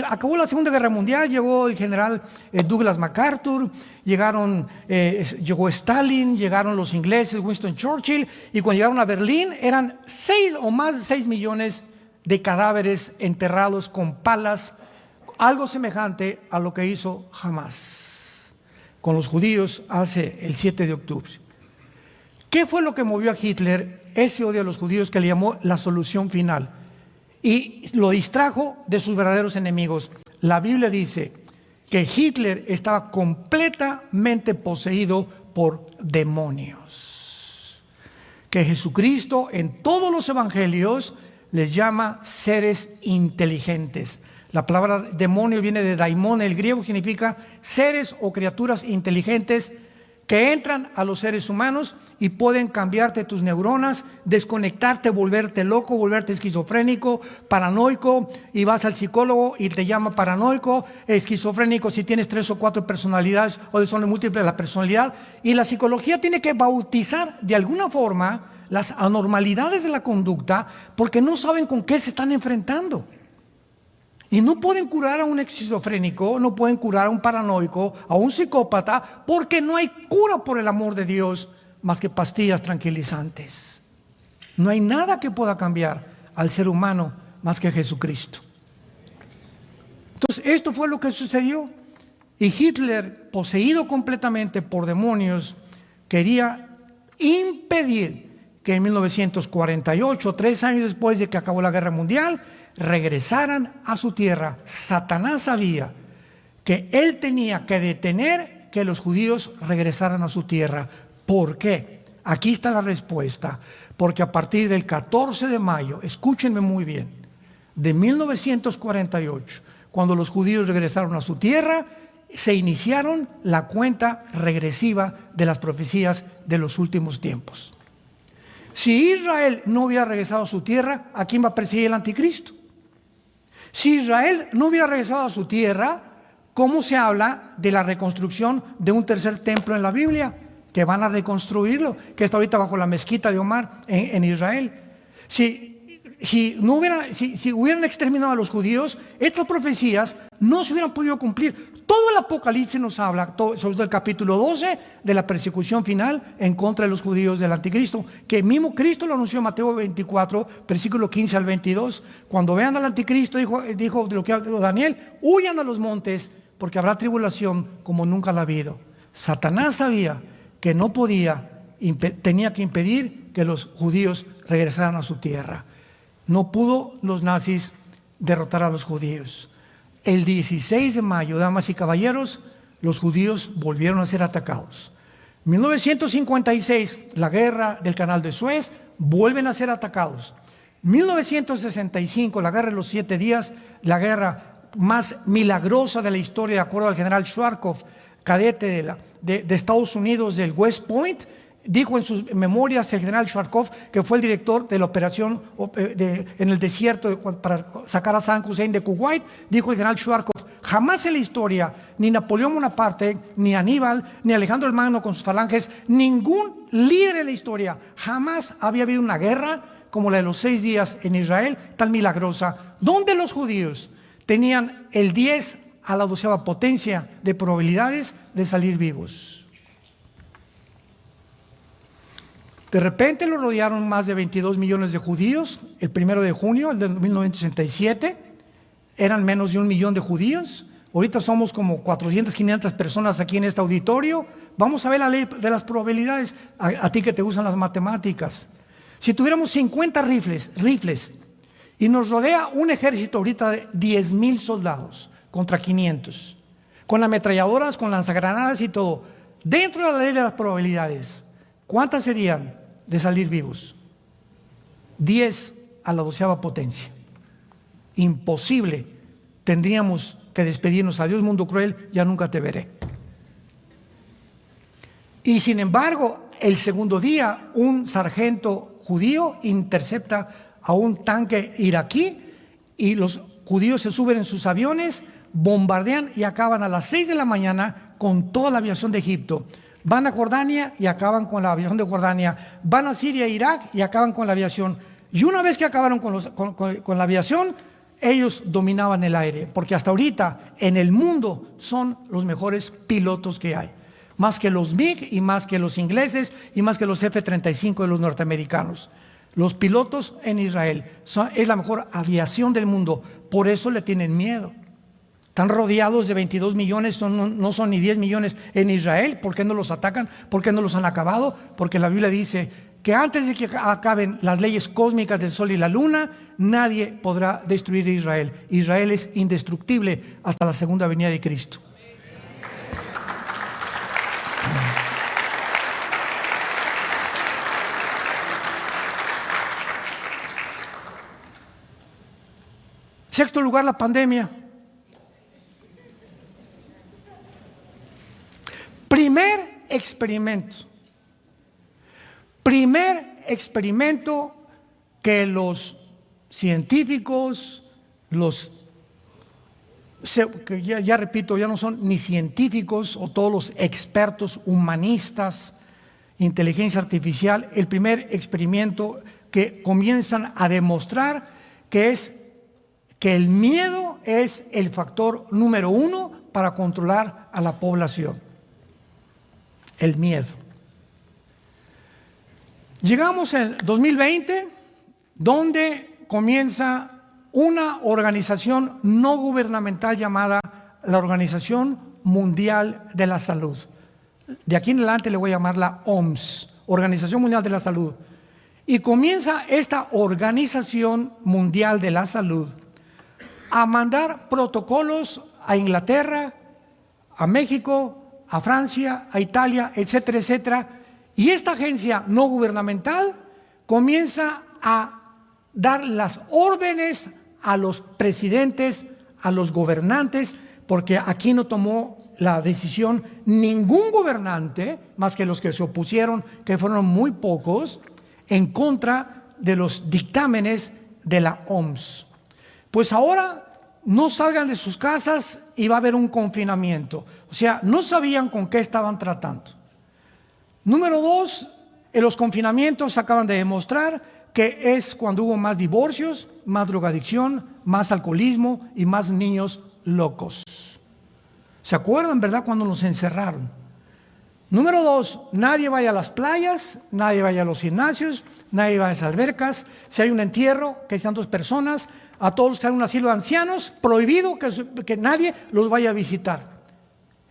Acabó la Segunda Guerra Mundial, llegó el general Douglas MacArthur, llegó Stalin, llegaron los ingleses, Winston Churchill, y cuando llegaron a Berlín eran 6 o más de 6 millones de cadáveres enterrados con palas, algo semejante a lo que hizo Hamás con los judíos hace el 7 de octubre. ¿Qué fue lo que movió a Hitler? Ese odio a los judíos que le llamó la solución final y lo distrajo de sus verdaderos enemigos. La Biblia dice que Hitler estaba completamente poseído por demonios, que Jesucristo en todos los evangelios les llama seres inteligentes. La palabra demonio viene de daimon, el griego significa seres o criaturas inteligentes que entran a los seres humanos y pueden cambiarte tus neuronas, desconectarte, volverte loco, volverte esquizofrénico, paranoico, y vas al psicólogo y te llama paranoico, esquizofrénico si tienes 3 o 4 personalidades o son múltiples la personalidad, y la psicología tiene que bautizar de alguna forma las anormalidades de la conducta porque no saben con qué se están enfrentando. Y no pueden curar a un esquizofrénico, no pueden curar a un paranoico, a un psicópata, porque no hay cura por el amor de Dios más que pastillas tranquilizantes. No hay nada que pueda cambiar al ser humano más que Jesucristo. Entonces, esto fue lo que sucedió. Y Hitler, poseído completamente por demonios, quería impedir que en 1948, 3 años después de que acabó la Guerra Mundial, regresaran a su tierra. Satanás sabía que él tenía que detener que los judíos regresaran a su tierra. ¿Por qué? Aquí está la respuesta. Porque a partir del 14 de mayo, escúchenme muy bien, de 1948, cuando los judíos regresaron a su tierra, se iniciaron la cuenta regresiva de las profecías de los últimos tiempos. Si Israel no hubiera regresado a su tierra, ¿a quién va a perseguir el anticristo? Si Israel no hubiera regresado a su tierra, ¿cómo se habla de la reconstrucción de un tercer templo en la Biblia? Que van a reconstruirlo, que está ahorita bajo la mezquita de Omar en Israel. Si hubieran exterminado a los judíos, estas profecías no se hubieran podido cumplir. Todo el Apocalipsis nos habla, sobre todo el capítulo 12, de la persecución final en contra de los judíos del anticristo, que mismo Cristo lo anunció en Mateo 24, versículo 15 al 22. Cuando vean al anticristo, dijo lo que habló Daniel, huyan a los montes, porque habrá tribulación como nunca la ha habido. Satanás sabía que no podía, tenía que impedir que los judíos regresaran a su tierra. No pudo los nazis derrotar a los judíos. El 16 de mayo, damas y caballeros, los judíos volvieron a ser atacados. 1956, la guerra del Canal de Suez, vuelven a ser atacados. 1965, la guerra de los 7 días, la guerra más milagrosa de la historia, de acuerdo al general Schwarzkopf, cadete de Estados Unidos del West Point. Dijo en sus memorias el general Schwarzkopf, que fue el director de la operación en el desierto para sacar a Saddam Hussein de Kuwait. Dijo el general Schwarzkopf: jamás en la historia, ni Napoleón Bonaparte, ni Aníbal, ni Alejandro el Magno con sus falanges, ningún líder en la historia, jamás había habido una guerra como la de los 6 días en Israel, tan milagrosa, donde los judíos tenían el 10 a la 12ª potencia de probabilidades de salir vivos. De repente lo rodearon más de 22 millones de judíos. El 1 de junio de 1967 eran menos de 1 millón de judíos. Ahorita somos como 400, 500 personas aquí en este auditorio. Vamos a ver la ley de las probabilidades, a ti que te gustan las matemáticas. Si tuviéramos 50 rifles y nos rodea un ejército ahorita de 10,000 soldados contra 500, con ametralladoras, con lanzagranadas y todo, dentro de la ley de las probabilidades, ¿cuántas serían de salir vivos? 10 a la 12ª potencia. Imposible. Tendríamos que despedirnos. Adiós, mundo cruel, ya nunca te veré. Y sin embargo, el segundo día, un sargento judío intercepta a un tanque iraquí y los judíos se suben en sus aviones, bombardean y acaban a las 6 de la mañana con toda la aviación de Egipto. Van a Jordania y acaban con la aviación de Jordania. Van a Siria e Irak y acaban con la aviación. Y una vez que acabaron con la aviación, ellos dominaban el aire. Porque hasta ahorita en el mundo son los mejores pilotos que hay. Más que los MiG y más que los ingleses y más que los F-35 de los norteamericanos. Los pilotos en Israel es la mejor aviación del mundo. Por eso le tienen miedo. Están rodeados de 22 millones, no son ni 10 millones en Israel. ¿Por qué no los atacan? ¿Por qué no los han acabado? Porque la Biblia dice que antes de que acaben las leyes cósmicas del sol y la luna, nadie podrá destruir a Israel. Israel es indestructible hasta la segunda venida de Cristo. Sexto lugar, la pandemia. Primer experimento que los científicos, que ya repito, ya no son ni científicos o todos los expertos humanistas, inteligencia artificial, el primer experimento que comienzan a demostrar que el miedo es el factor número 1 para controlar a la población. El miedo. Llegamos en 2020, donde comienza una organización no gubernamental llamada la Organización Mundial de la Salud. De aquí en adelante le voy a llamar la OMS, Organización Mundial de la Salud. Y comienza esta Organización Mundial de la Salud a mandar protocolos a Inglaterra, a México, a Francia, a Italia, etcétera, etcétera. Y esta agencia no gubernamental comienza a dar las órdenes a los presidentes, a los gobernantes, porque aquí no tomó la decisión ningún gobernante, más que los que se opusieron, que fueron muy pocos, en contra de los dictámenes de la OMS. Pues ahora no salgan de sus casas y va a haber un confinamiento. O sea, no sabían con qué estaban tratando. Número 2, en los confinamientos acaban de demostrar que es cuando hubo más divorcios, más drogadicción, más alcoholismo y más niños locos. ¿Se acuerdan, verdad, cuando nos encerraron? Número 2, nadie vaya a las playas, nadie vaya a los gimnasios, nadie vaya a las albercas. Si hay un entierro, que sean 2 personas, a todos los que están en un asilo de ancianos, prohibido que nadie los vaya a visitar.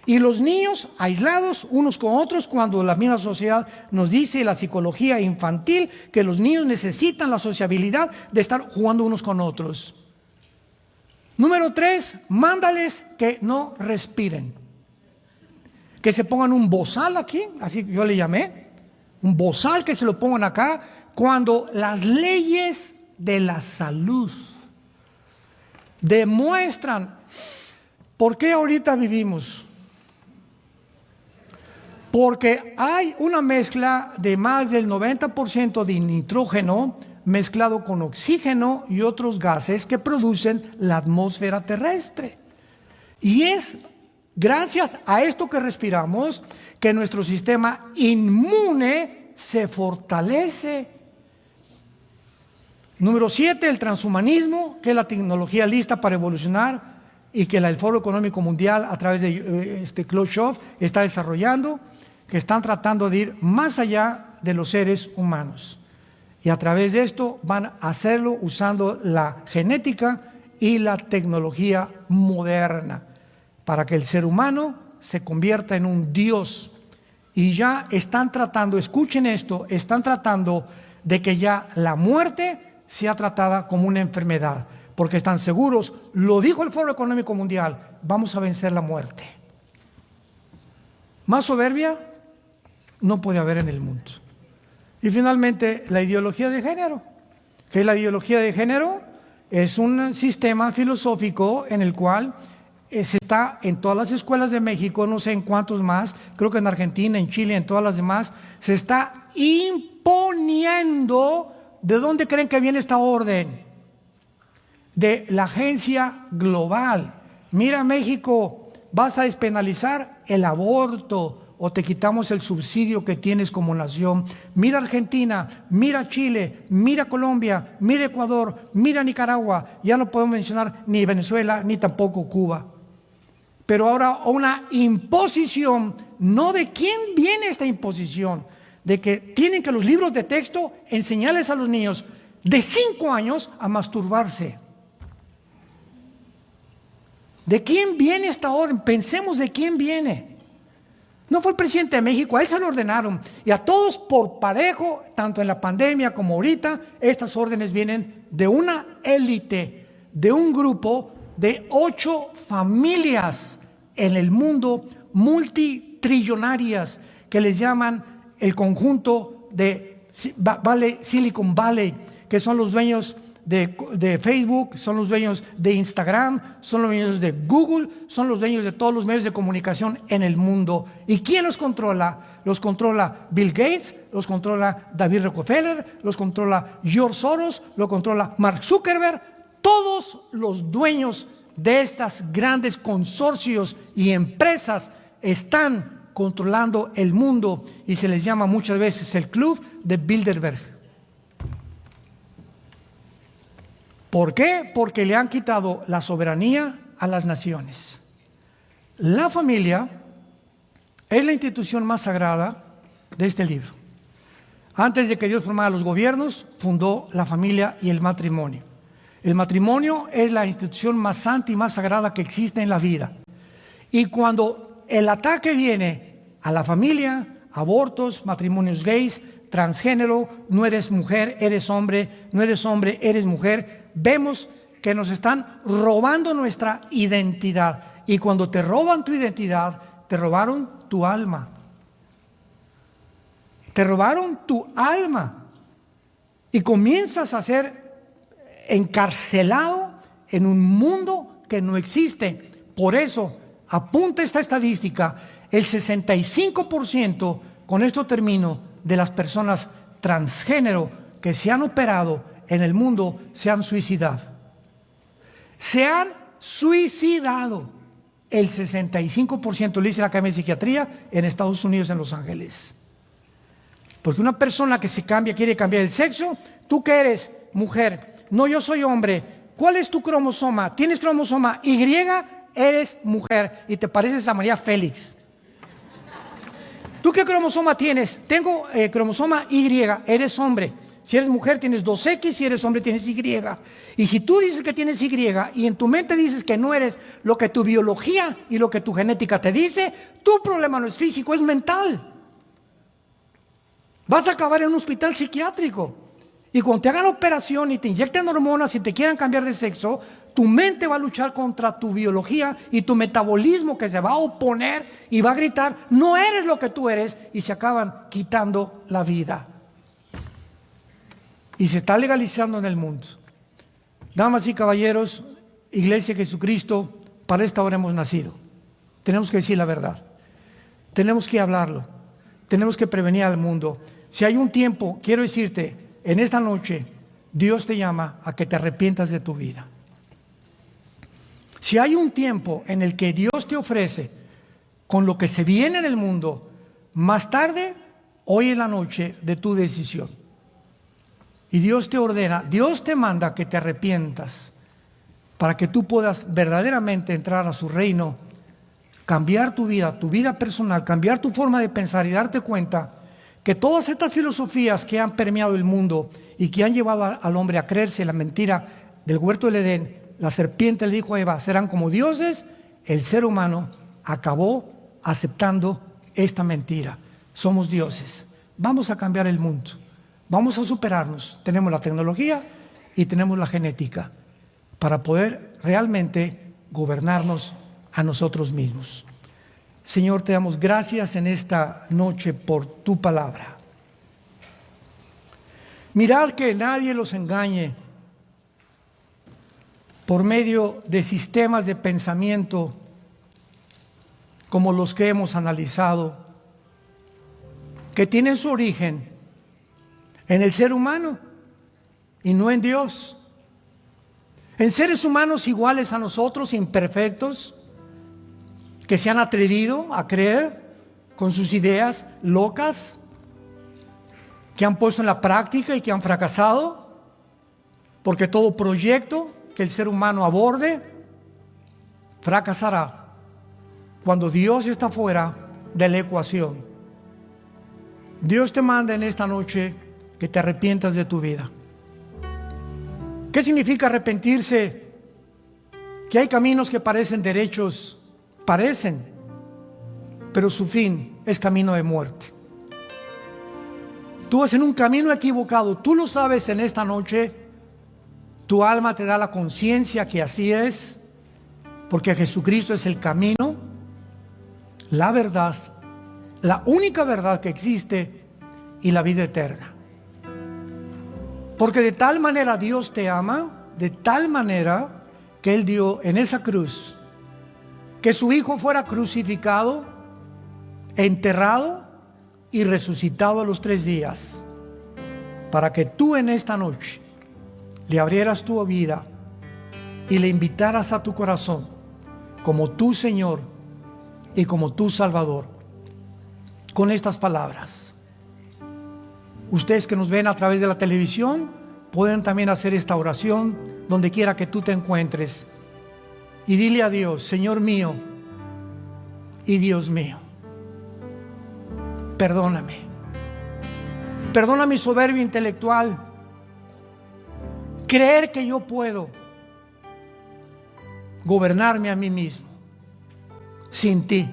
Y los niños aislados unos con otros, cuando la misma sociedad nos dice, la psicología infantil, que los niños necesitan la sociabilidad de estar jugando unos con otros. Número 3, mándales que no respiren. Que se pongan un bozal aquí, así que yo le llamé, un bozal que se lo pongan acá, cuando las leyes de la salud demuestran por qué ahorita vivimos. Porque hay una mezcla de más del 90% de nitrógeno mezclado con oxígeno y otros gases que producen la atmósfera terrestre. Y es gracias a esto que respiramos que nuestro sistema inmune se fortalece. Número 7, el transhumanismo, que es la tecnología lista para evolucionar y que el Foro Económico Mundial a través de Klaus Schwab está desarrollando, que están tratando de ir más allá de los seres humanos. Y a través de esto van a hacerlo usando la genética y la tecnología moderna, para que el ser humano se convierta en un Dios. Y ya están tratando, escuchen esto, están tratando de que ya la muerte sea tratada como una enfermedad, porque están seguros, lo dijo el Foro Económico Mundial, vamos a vencer la muerte. Más soberbia no puede haber en el mundo. Y finalmente, la ideología de género. ¿Qué es la ideología de género? Es un sistema filosófico en el cual se está en todas las escuelas de México, no sé en cuántos más, creo que en Argentina, en Chile, en todas las demás, se está imponiendo. ¿De dónde creen que viene esta orden? De la agencia global. Mira, México, vas a despenalizar el aborto o te quitamos el subsidio que tienes como nación. Mira Argentina, mira Chile, mira Colombia, mira Ecuador, mira Nicaragua. Ya no podemos mencionar ni Venezuela ni tampoco Cuba. Pero ahora una imposición, no de quién viene esta imposición, de que tienen que los libros de texto enseñarles a los niños de 5 años a masturbarse. ¿De quién viene esta orden? Pensemos de quién viene. No fue el presidente de México, a él se lo ordenaron. Y a todos por parejo, tanto en la pandemia como ahorita, estas órdenes vienen de una élite, de un grupo de 8 familias en el mundo multitrillonarias que les llaman el conjunto de Silicon Valley, que son los dueños de Facebook, son los dueños de Instagram, son los dueños de Google, son los dueños de todos los medios de comunicación en el mundo. ¿Y quién los controla? Los controla Bill Gates, los controla David Rockefeller, los controla George Soros, lo controla Mark Zuckerberg. Todos los dueños de estas grandes consorcios y empresas están controlando el mundo y se les llama muchas veces el Club de Bilderberg. ¿Por qué? Porque le han quitado la soberanía a las naciones. La familia es la institución más sagrada de este libro. Antes de que Dios formara los gobiernos, fundó la familia y el matrimonio. El matrimonio es la institución más santa y más sagrada que existe en la vida. Y cuando el ataque viene a la familia, abortos, matrimonios gays, transgénero, no eres mujer, eres hombre, no eres hombre, eres mujer, vemos que nos están robando nuestra identidad. Y cuando te roban tu identidad, te robaron tu alma. Te robaron tu alma. Y comienzas a ser encarcelado en un mundo que no existe. Por eso, apunta esta estadística, el 65%, con esto termino, de las personas transgénero que se han operado en el mundo se han suicidado. Se han suicidado. El 65% lo dice la Academia de Psiquiatría en Estados Unidos, en Los Ángeles. Porque una persona que se cambia, quiere cambiar el sexo, tú que eres mujer, no, yo soy hombre, ¿cuál es tu cromosoma? ¿Tienes cromosoma Y? Eres mujer y te pareces a María Félix. ¿Tú qué cromosoma tienes? Tengo cromosoma Y, eres hombre. Si eres mujer tienes 2X, si eres hombre tienes Y. Y si tú dices que tienes Y y en tu mente dices que no eres lo que tu biología y lo que tu genética te dice, tu problema no es físico, es mental. Vas a acabar en un hospital psiquiátrico. Y cuando te hagan operación y te inyecten hormonas y te quieran cambiar de sexo, tu mente va a luchar contra tu biología y tu metabolismo que se va a oponer y va a gritar, no eres lo que tú eres, y se acaban quitando la vida. Y se está legalizando en el mundo. Damas y caballeros, Iglesia de Jesucristo, para esta hora hemos nacido. Tenemos que decir la verdad. Tenemos que hablarlo. Tenemos que prevenir al mundo. Si hay un tiempo, quiero decirte, en esta noche, Dios te llama a que te arrepientas de tu vida. Si hay un tiempo en el que Dios te ofrece con lo que se viene en el mundo, más tarde, hoy es la noche de tu decisión. Y Dios te ordena, Dios te manda que te arrepientas para que tú puedas verdaderamente entrar a su reino, cambiar tu vida personal, cambiar tu forma de pensar y darte cuenta que todas estas filosofías que han permeado el mundo y que han llevado al hombre a creerse la mentira del huerto del Edén, la serpiente le dijo a Eva, serán como dioses, el ser humano acabó aceptando esta mentira. Somos dioses. Vamos a cambiar el mundo. Vamos a superarnos. Tenemos la tecnología y tenemos la genética para poder realmente gobernarnos a nosotros mismos. Señor, te damos gracias en esta noche por tu palabra. Mirad que nadie los engañe por medio de sistemas de pensamiento como los que hemos analizado, que tienen su origen en el ser humano y no en Dios. En seres humanos iguales a nosotros, imperfectos, que se han atrevido a creer con sus ideas locas, que han puesto en la práctica y que han fracasado, porque todo proyecto que el ser humano aborde fracasará cuando Dios está fuera de la ecuación. Dios te manda en esta noche que te arrepientas de tu vida. ¿Qué significa arrepentirse? Que hay caminos que parecen derechos, pero su fin es camino de muerte. Tú vas en un camino equivocado, tú lo sabes en esta noche, tu alma te da la conciencia que así es, porque Jesucristo es el camino, la verdad, la única verdad que existe y la vida eterna. Porque de tal manera Dios te ama, de tal manera que Él dio en esa cruz, que su Hijo fuera crucificado, enterrado y resucitado a los 3 días, para que tú en esta noche le abrieras tu vida y le invitaras a tu corazón como tu Señor y como tu Salvador. Con estas palabras, ustedes que nos ven a través de la televisión pueden también hacer esta oración donde quiera que tú te encuentres y dile a Dios: Señor mío y Dios mío, perdóname, perdona mi soberbia intelectual. Creer que yo puedo gobernarme a mí mismo sin ti.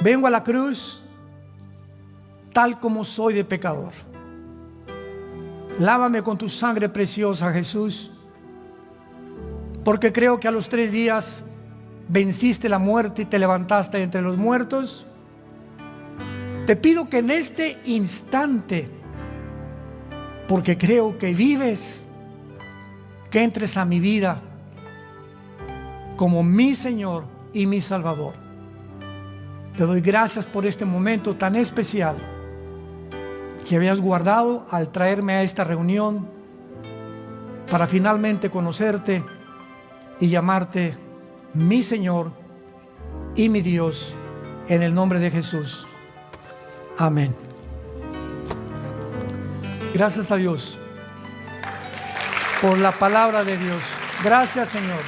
Vengo a la cruz tal como soy de pecador. Lávame con tu sangre preciosa, Jesús, porque creo que a los 3 días venciste la muerte y te levantaste entre los muertos. Te pido que en este instante, porque creo que vives, que entres a mi vida como mi Señor y mi Salvador. Te doy gracias por este momento tan especial que habías guardado al traerme a esta reunión para finalmente conocerte y llamarte mi Señor y mi Dios, en el nombre de Jesús. Amén. Gracias a Dios por la palabra de Dios. Gracias, Señor.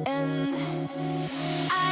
And I